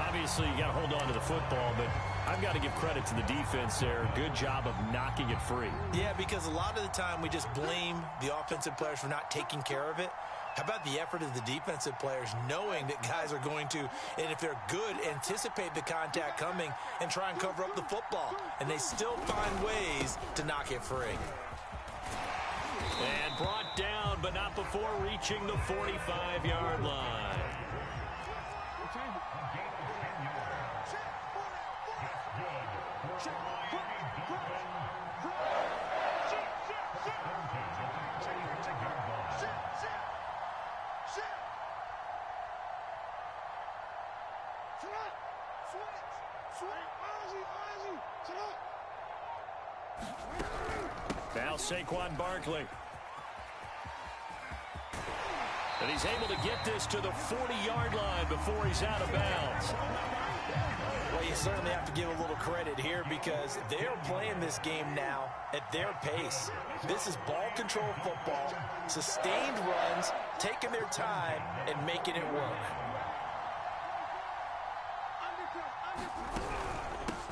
Obviously, you got to hold on to the football, but I've got to give credit to the defense there. Good job of knocking it free. Yeah, because a lot of the time we just blame the offensive players for not taking care of it. How about the effort of the defensive players knowing that guys are going to, and if they're good, anticipate the contact coming and try and cover up the football. And they still find ways to knock it free. And brought down, but not before reaching the 45-yard line. Now Saquon Barkley. And he's able to get this to the 40-yard line before he's out of bounds. Well, you certainly have to give a little credit here because they're playing this game now at their pace. This is ball control football, sustained runs, taking their time, and making it work.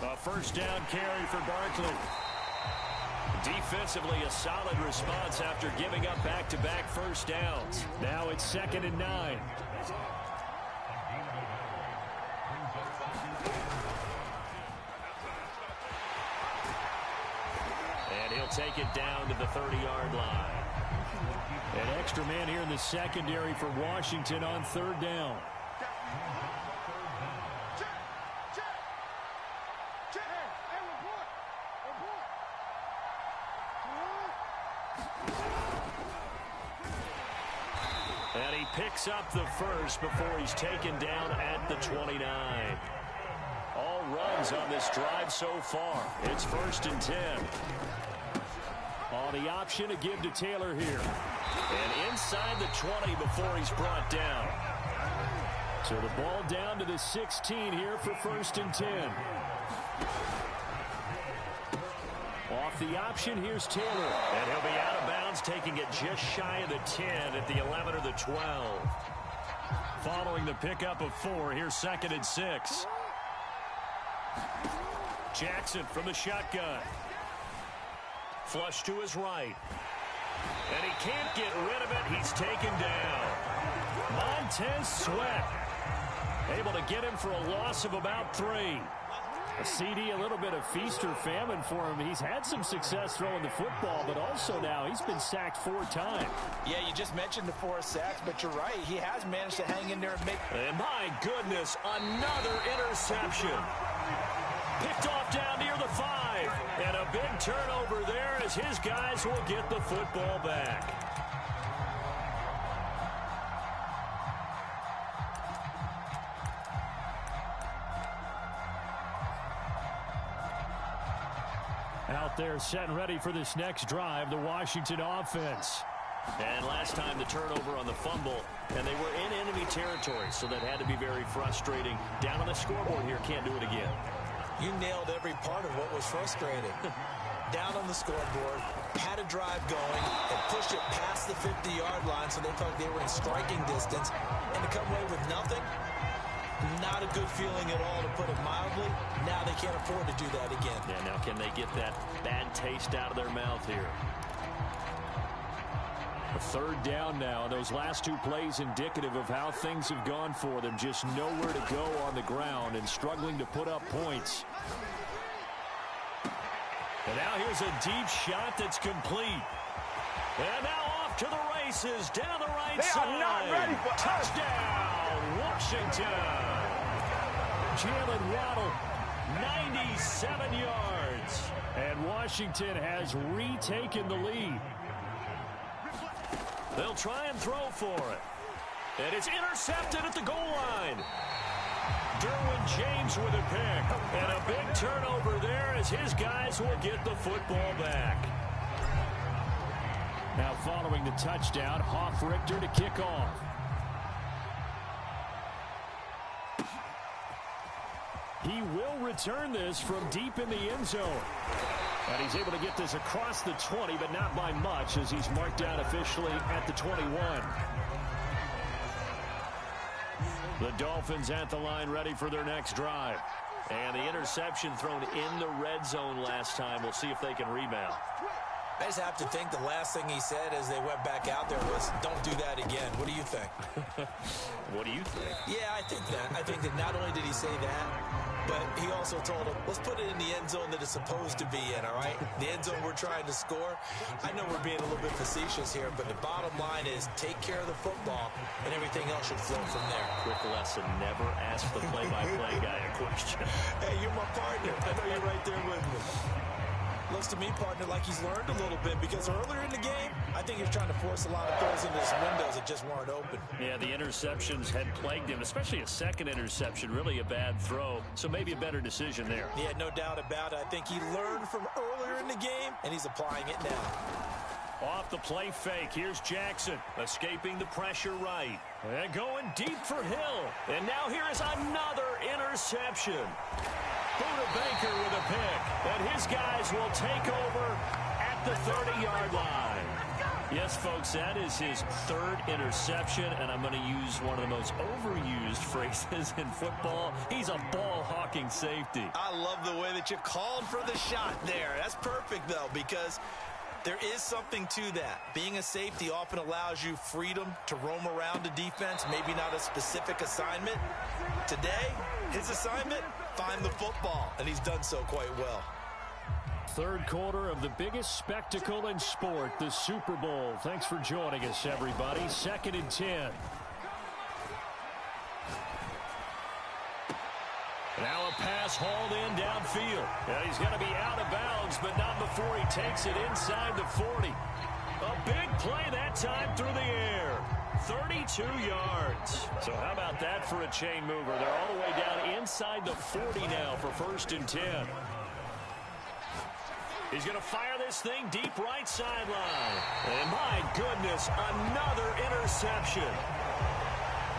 A first down carry for Barkley. Defensively, a solid response after giving up back-to-back first downs. Now it's 2nd and 9. And he'll take it down to the 30-yard line. An extra man here in the secondary for Washington on 3rd down. And he picks up the first before he's taken down at the 29. All runs on this drive so far. It's 1st and 10. On the option to give to Taylor here. And inside the 20 before he's brought down. So the ball down to the 16 here for 1st and 10. Off the option, here's Taylor. And he'll be out of bounds, taking it just shy of the 10 at the 11 or the 12. Following the pickup of 4, here's 2nd and 6. Jackson from the shotgun. Flush to his right. And he can't get rid of it. He's taken down. Montez Sweat able to get him for a loss of about 3. A CD, a little bit of feast or famine for him. He's had some success throwing the football, but also now he's been sacked 4 times. Yeah, you just mentioned the 4 sacks, but you're right. He has managed to hang in there and make... And my goodness, another interception. Picked off down near the 5. And a big turnover there as his guys will get the football back. Out there set and ready for this next drive, the Washington offense. And last time the turnover on the fumble, and they were in enemy territory, so that had to be very frustrating. Down on the scoreboard here, can't do it again. You nailed every part of what was frustrating. Down on the scoreboard, had a drive going, and pushed it past the 50-yard line so they felt they were in striking distance, and to come away with nothing, not a good feeling at all, to put it mildly. Now they can't afford to do that again. Yeah, now can they get that bad taste out of their mouth here? A 3rd down now. Those last 2 plays indicative of how things have gone for them. Just nowhere to go on the ground and struggling to put up points. And now here's a deep shot that's complete. And now off to the races down the right side. They are not ready for touchdown, Washington. Jalen Waddle, 97 yards. And Washington has retaken the lead. They'll try and throw for it. And it's intercepted at the goal line. Derwin James with a pick. And a big turnover there as his guys will get the football back. Now following the touchdown, Hoff-Richter to kick off. He will return this from deep in the end zone. And he's able to get this across the 20, but not by much, as he's marked down officially at the 21. The Dolphins at the line ready for their next drive. And the interception thrown in the red zone last time. We'll see if they can rebound. I just have to think the last thing he said as they went back out there was, don't do that again. What do you think? What do you think? Yeah, I think that. I think that not only did he say that, but he also told him, let's put it in the end zone that it's supposed to be in, all right? The end zone we're trying to score. I know we're being a little bit facetious here, but the bottom line is take care of the football, and everything else should flow from there. Quick lesson, never ask the play-by-play guy a question. Hey, you're my partner. I know you're right there with me. Looks to me, partner, like he's learned a little bit, because earlier in the game, I think he was trying to force a lot of throws into his windows that just weren't open. Yeah, the interceptions had plagued him, especially a second interception, really a bad throw, so maybe a better decision there. Yeah, no doubt about it. I think he learned from earlier in the game, and he's applying it now. Off the play fake, here's Jackson, escaping the pressure right. And going deep for Hill. And now here is another interception. Buda Baker with a pick. And his guys will take over at the 30-yard line. Yes, folks, that is his third interception, and I'm going to use one of the most overused phrases in football. He's a ball-hawking safety. I love the way that you called for the shot there. That's perfect, though, because there is something to that. Being a safety often allows you freedom to roam around a defense, maybe not a specific assignment. Today, his assignment, find the football, and he's done so quite well. Third quarter of the biggest spectacle in sport, the Super Bowl. Thanks for joining us, everybody. 2nd and 10. Now a pass hauled in downfield. And he's going to be out of bounds, but not before he takes it inside the 40. A big play that time through the air. 32 yards. So how about that for a chain mover? They're all the way down inside the 40 now for 1st and 10. He's going to fire this thing deep right sideline. And my goodness, another interception.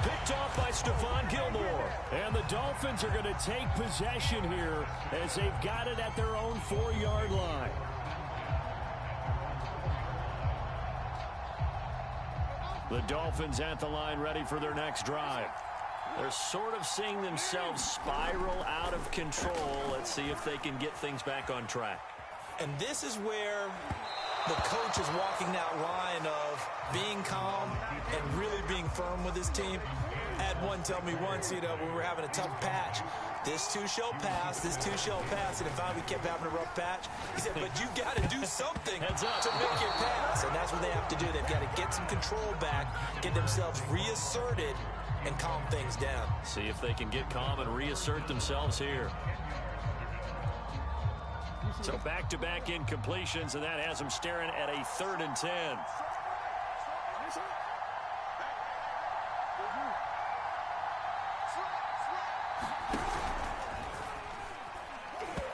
Picked off by Stephon Gilmore. And the Dolphins are going to take possession here as they've got it at their own 4-yard line. The Dolphins at the line ready for their next drive. They're sort of seeing themselves spiral out of control. Let's see if they can get things back on track. And this is where the coach is walking that line of being calm and really being firm with his team. I had one tell me once, when we were having a tough patch, this too shall pass, this too shall pass. And if we kept having a rough patch, he said, but you got to do something to make it pass. And that's what they have to do. They've got to get some control back, get themselves reasserted, and calm things down. See if they can get calm and reassert themselves here. So back-to-back incompletions, and that has them staring at a 3rd and 10.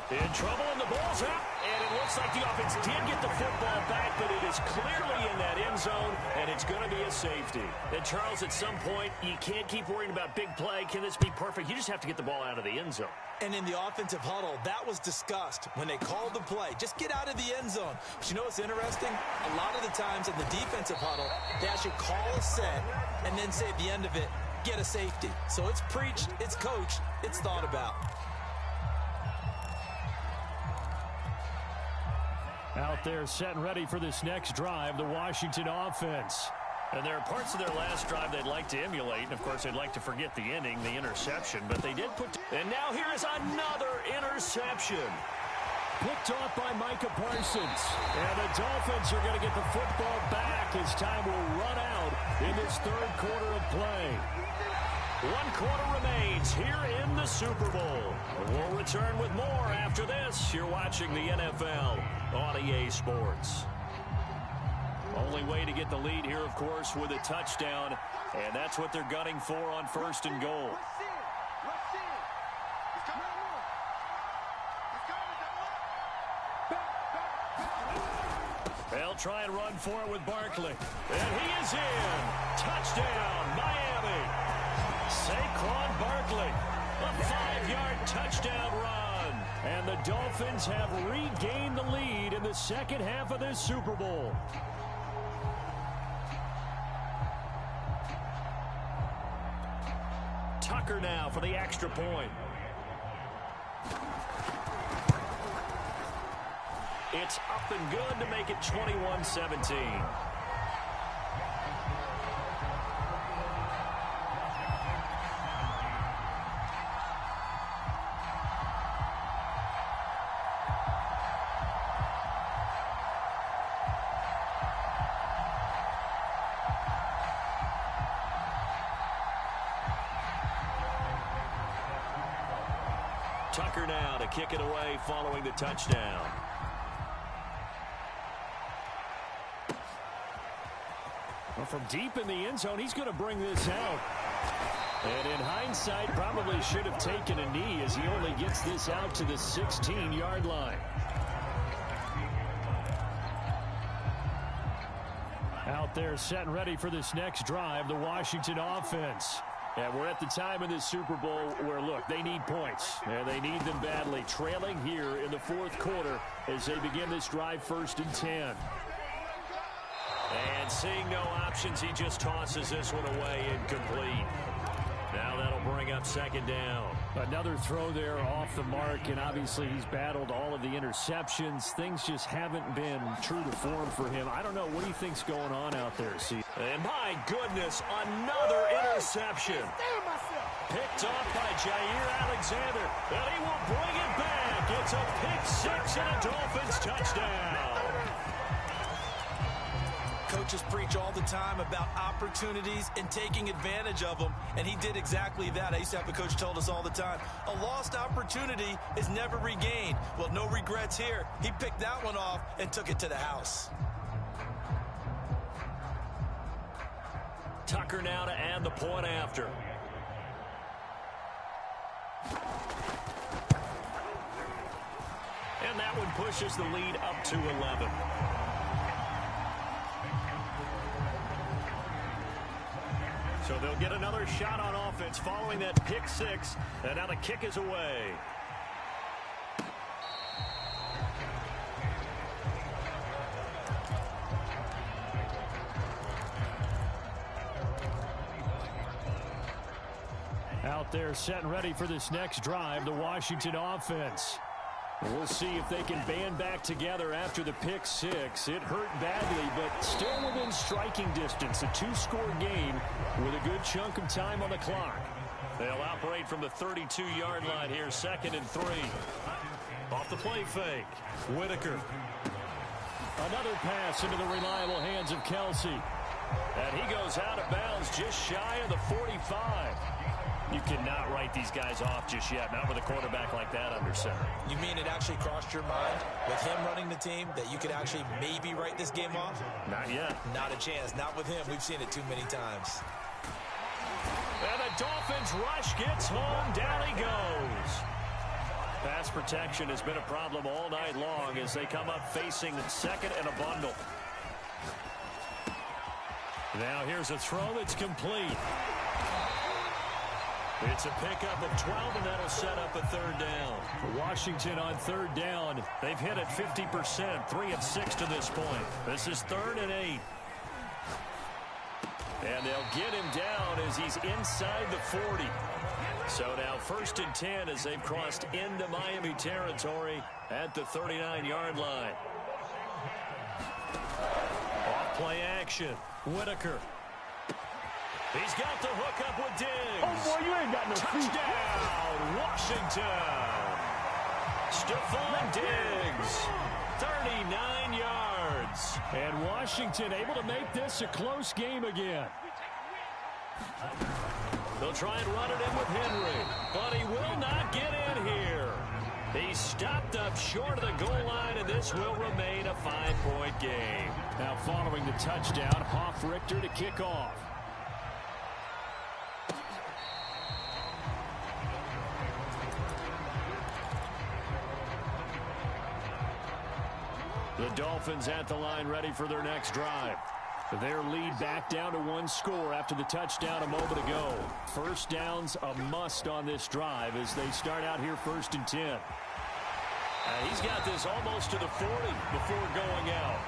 In trouble, and the ball's out. And it looks like the offense did get the football back, but it is clearly in that end zone, and it's going to be a safety. And, Charles, at some point, you can't keep worrying about big play. Can this be perfect? You just have to get the ball out of the end zone. And in the offensive huddle, that was discussed when they called the play. Just get out of the end zone. But you know what's interesting? A lot of the times in the defensive huddle, they actually call a set and then say at the end of it, get a safety. So it's preached, it's coached, it's thought about. Out there set and ready for this next drive, the Washington offense. And there are parts of their last drive they'd like to emulate. And, of course, they'd like to forget the ending, the interception. But they did put... And now here is another interception. Picked off by Micah Parsons. And the Dolphins are going to get the football back as time will run out in this 3rd quarter of play. 1 quarter remains here in the Super Bowl. We'll return with more after this. You're watching the NFL on EA Sports. Only way to get the lead here, of course, with a touchdown, and that's what they're gunning for on 1st and goal. They'll try and run for it with Barkley. And he is in. Touchdown, Miami. Saquon Barkley. A 5-yard touchdown run. And the Dolphins have regained the lead in the second half of this Super Bowl. Tucker now for the extra point. It's up and good to make it 21-17. Tucker now to kick it away following the touchdown. Well, from deep in the end zone, he's going to bring this out. And in hindsight, probably should have taken a knee as he only gets this out to the 16-yard line. Out there set and ready for this next drive, the Washington offense. And we're at the time in this Super Bowl where, look, they need points. And they need them badly. Trailing here in the fourth quarter as they begin this drive 1st and 10. And seeing no options, he just tosses this one away incomplete. Now that'll bring up 2nd down. Another throw there off the mark, and obviously he's battled all of the interceptions. Things just haven't been true to form for him. I don't know. What do you think's going on out there, Steve? And my goodness, another interception. Picked off by Jair Alexander, and he will bring it back. It's a pick 6 and a Dolphins touchdown. Coaches preach all the time about opportunities and taking advantage of them, and he did exactly that. I used to have a coach who told us all the time, a lost opportunity is never regained. Well, no regrets here. He picked that one off and took it to the house. Tucker now to add the point after. And that one pushes the lead up to 11. So they'll get another shot on offense following that pick 6. And now the kick is away. Out there set and ready for this next drive, the Washington offense. We'll see if they can band back together after the pick 6. It hurt badly, but still within striking distance. A 2-score game with a good chunk of time on the clock. They'll operate from the 32-yard line here, 2nd and 3. Off the play fake. Whitaker. Another pass into the reliable hands of Kelsey. And he goes out of bounds just shy of the 45. You cannot write these guys off just yet, not with a quarterback like that under center. You mean it actually crossed your mind with him running the team that you could actually maybe write this game off? Not yet. Not a chance. Not with him. We've seen it too many times. And the Dolphins rush gets home. Down he goes. Pass protection has been a problem all night long as they come up facing 2nd and a bundle. Now here's a throw that's complete. It's a pickup of 12, and that'll set up a 3rd down. Washington on 3rd down. They've hit it 50%, 3 of 6 to this point. This is 3rd and 8. And they'll get him down as he's inside the 40. So now 1st and 10 as they've crossed into Miami territory at the 39-yard line. Off play action. Whitaker. He's got the hook up with Diggs. Oh, boy, you ain't got no feet. Touchdown, Washington. Stephon Diggs, 39 yards. And Washington able to make this a close game again. They'll try and run it in with Henry, but he will not get in here. He's stopped up short of the goal line, and this will remain a 5-point game. Now following the touchdown, Hoff-Richter to kick off. The Dolphins at the line ready for their next drive. Their lead back down to 1 score after the touchdown a moment ago. 1st down's a must on this drive as they start out here 1st and 10. He's got this almost to the 40 before going out.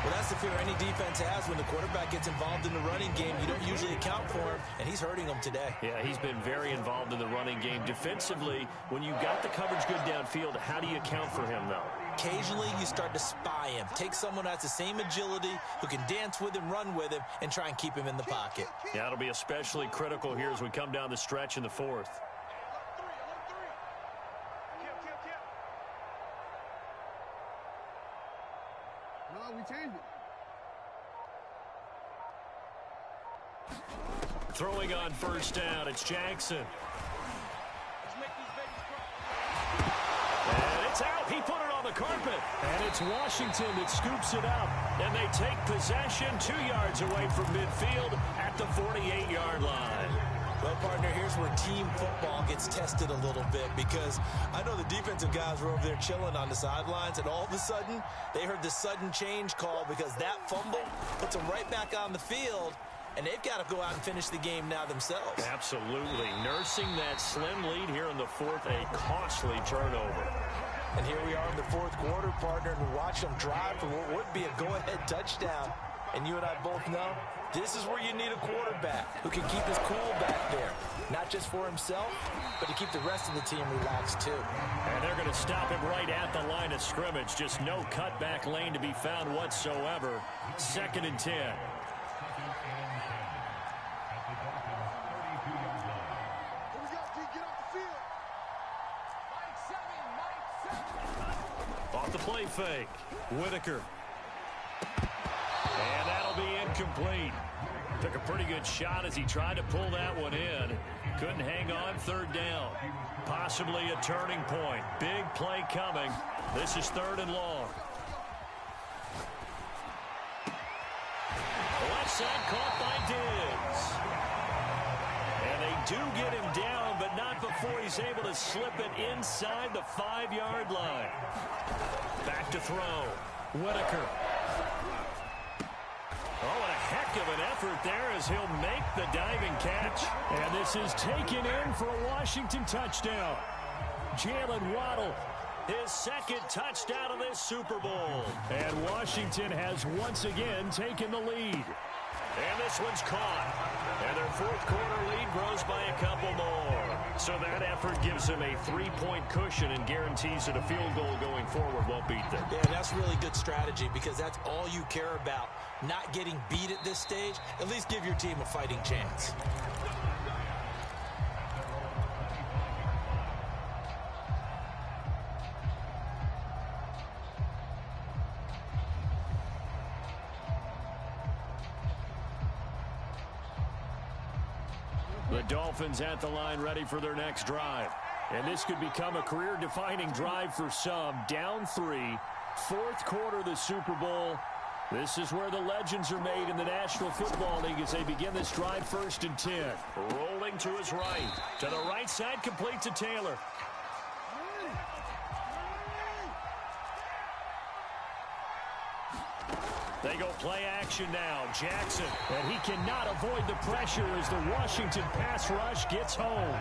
Well, that's the fear any defense has when the quarterback gets involved in the running game. You don't usually account for him, and he's hurting them today. Yeah, he's been very involved in the running game. Defensively, when you've got the coverage good downfield, how do you account for him, though? Occasionally, you start to spy him. Take someone who has the same agility, who can dance with him, run with him, and try and keep him in the pocket. Yeah, it'll be especially critical here as we come down the stretch in the 4th. No, we changed it. Throwing on 1st down, it's Jackson. And it's out. He put it on the carpet. And it's Washington that scoops it up. And they take possession 2 yards away from midfield at the 48-yard line. Well, partner, here's where team football gets tested a little bit, because I know the defensive guys were over there chilling on the sidelines, and all of a sudden, they heard the sudden change call because that fumble puts them right back on the field, and they've got to go out and finish the game now themselves. Absolutely. Nursing that slim lead here in the fourth, a costly turnover. And here we are in the fourth quarter, partner, and watch them drive for what would be a go-ahead touchdown. And you and I both know this is where you need a quarterback who can keep his cool back there. Not just for himself, but to keep the rest of the team relaxed too. And they're going to stop him right at the line of scrimmage. Just no cutback lane to be found whatsoever. 2nd and 10. Off the play fake. Whitaker. And that'll be incomplete. Took a pretty good shot as he tried to pull that one in. Couldn't hang on. 3rd down. Possibly a turning point. Big play coming. This is 3rd and long. The left side caught by Diggs. And they do get him down, but not before he's able to slip it inside the 5-yard line. Back to throw. Whitaker. Oh, and a heck of an effort there as he'll make the diving catch. And this is taken in for a Washington touchdown. Jalen Waddle, his 2nd touchdown of this Super Bowl. And Washington has once again taken the lead. And this one's caught. And their 4th quarter lead grows by a couple more. So that effort gives them a 3-point cushion and guarantees that a field goal going forward won't beat them. Yeah, that's really good strategy because that's all you care about. Not getting beat at this stage. At least give your team a fighting chance. The Dolphins at the line ready for their next drive. And this could become a career-defining drive for some. Down 3, 4th quarter of the Super Bowl. This is where the legends are made in the National Football League as they begin this drive 1st and 10. Rolling to his right. To the right side, complete to Taylor. They go play action now. Jackson. And he cannot avoid the pressure as the Washington pass rush gets home.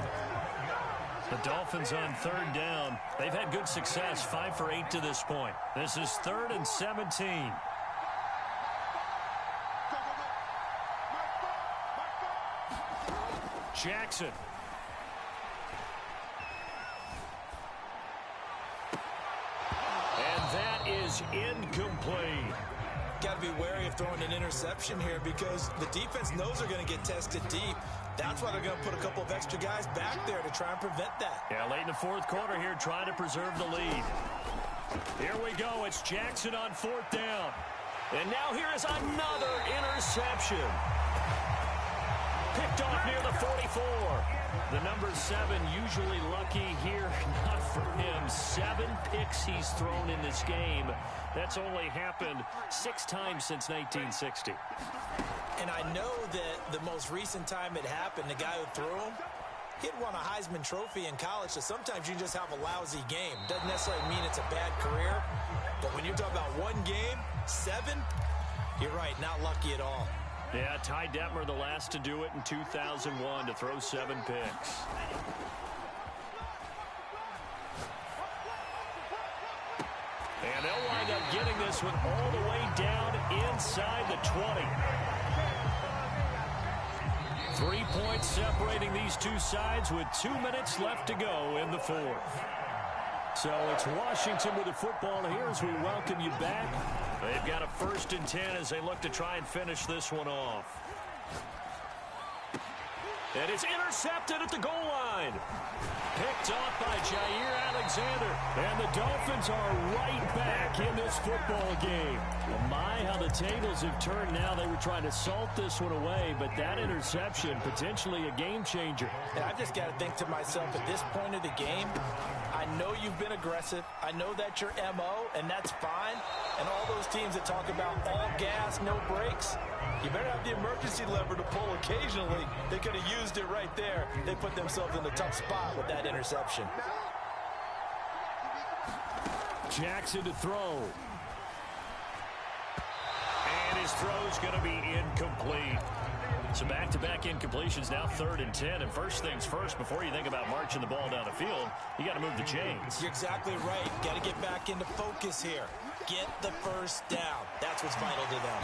The Dolphins on 3rd down. They've had good success, 5 for 8 to this point. This is 3rd and 17. Jackson. And that is incomplete. Got to be wary of throwing an interception here because the defense knows they're going to get tested deep. That's why they're going to put a couple of extra guys back there to try and prevent that. Yeah, late in the 4th quarter here, trying to preserve the lead. Here we go. It's Jackson on 4th down. And now here is another interception. Picked off near the 44. The number 7 usually lucky here. Not for him. 7 picks he's thrown in this game. That's only happened 6 times since 1960. And I know that the most recent time it happened, the guy who threw him, he'd won a Heisman Trophy in college, so sometimes you just have a lousy game. Doesn't necessarily mean it's a bad career, but when you're talking about one game, 7, you're right, not lucky at all. Yeah, Ty Detmer, the last to do it in 2001, to throw 7 picks. And they'll wind up getting this one all the way down inside the 20. 3 points separating these two sides with 2 minutes left to go in the 4th. So it's Washington with the football here as we welcome you back. They've got a 1st and 10 as they look to try and finish this one off. And it's intercepted at the goal line. line. Picked off by Jair Alexander. And the Dolphins are right back in this football game. Oh my, how the tables have turned now. They were trying to salt this one away, but that interception, potentially a game changer. And I've just got to think to myself, at this point of the game, I know you've been aggressive. I know that's your MO, and that's fine. And all those teams that talk about all gas, no brakes, you better have the emergency lever to pull occasionally. They could have used it right there. They put themselves in a tough spot with that interception. Jackson to throw. And his throw's going to be incomplete. So back-to-back incompletions, now 3rd and 10. And first things first, before you think about marching the ball down the field, you got to move the chains. You're exactly right. Got to get back into focus here. Get the first down. That's what's vital to them.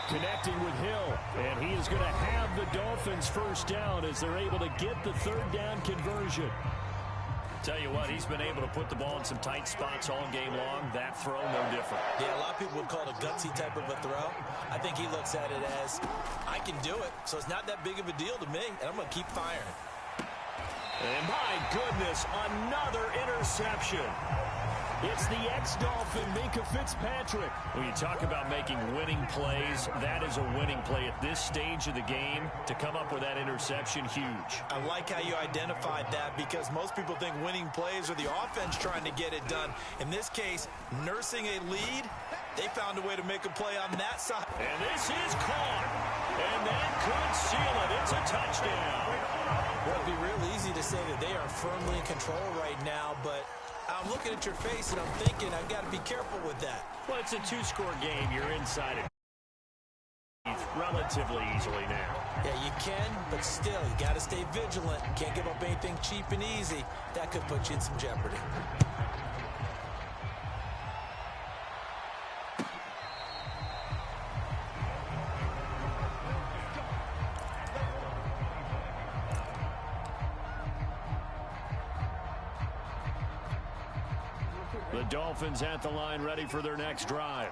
Connecting with Hill, and he is going to have the Dolphins first down as they're able to get the 3rd down conversion. Tell you what, he's been able to put the ball in some tight spots all game long. That throw, no different. Yeah, a lot of people would call it a gutsy type of a throw. I think he looks at it as, I can do it, so it's not that big of a deal to me, and I'm going to keep firing. And my goodness, another interception. It's the ex-Dolphin, Minkah Fitzpatrick. When you talk about making winning plays, that is a winning play at this stage of the game. To come up with that interception, huge. I like how you identified that because most people think winning plays are the offense trying to get it done. In this case, nursing a lead, they found a way to make a play on that side. And this is caught. And that could seal it. It's a touchdown. Well, it'd be real easy to say that they are firmly in control right now, but I'm looking at your face and I'm thinking I've got to be careful with that. Well, it's a 2-score game. You're inside it relatively easily now. Yeah, you can, but still, you got to stay vigilant. Can't give up anything cheap and easy. That could put you in some jeopardy. The Dolphins at the line, ready for their next drive.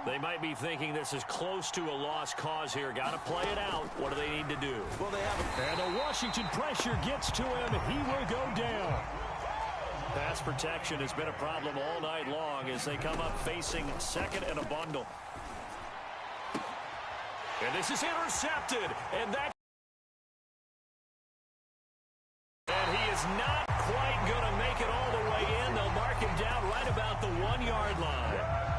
They might be thinking this is close to a lost cause here. Got to play it out. What do they need to do? Well, they have And the Washington pressure gets to him. He will go down. Pass protection has been a problem all night long as they come up facing 2nd and a bundle. And this is intercepted. And he is not quite going to make it all the way in. They'll mark him down right about the 1-yard line.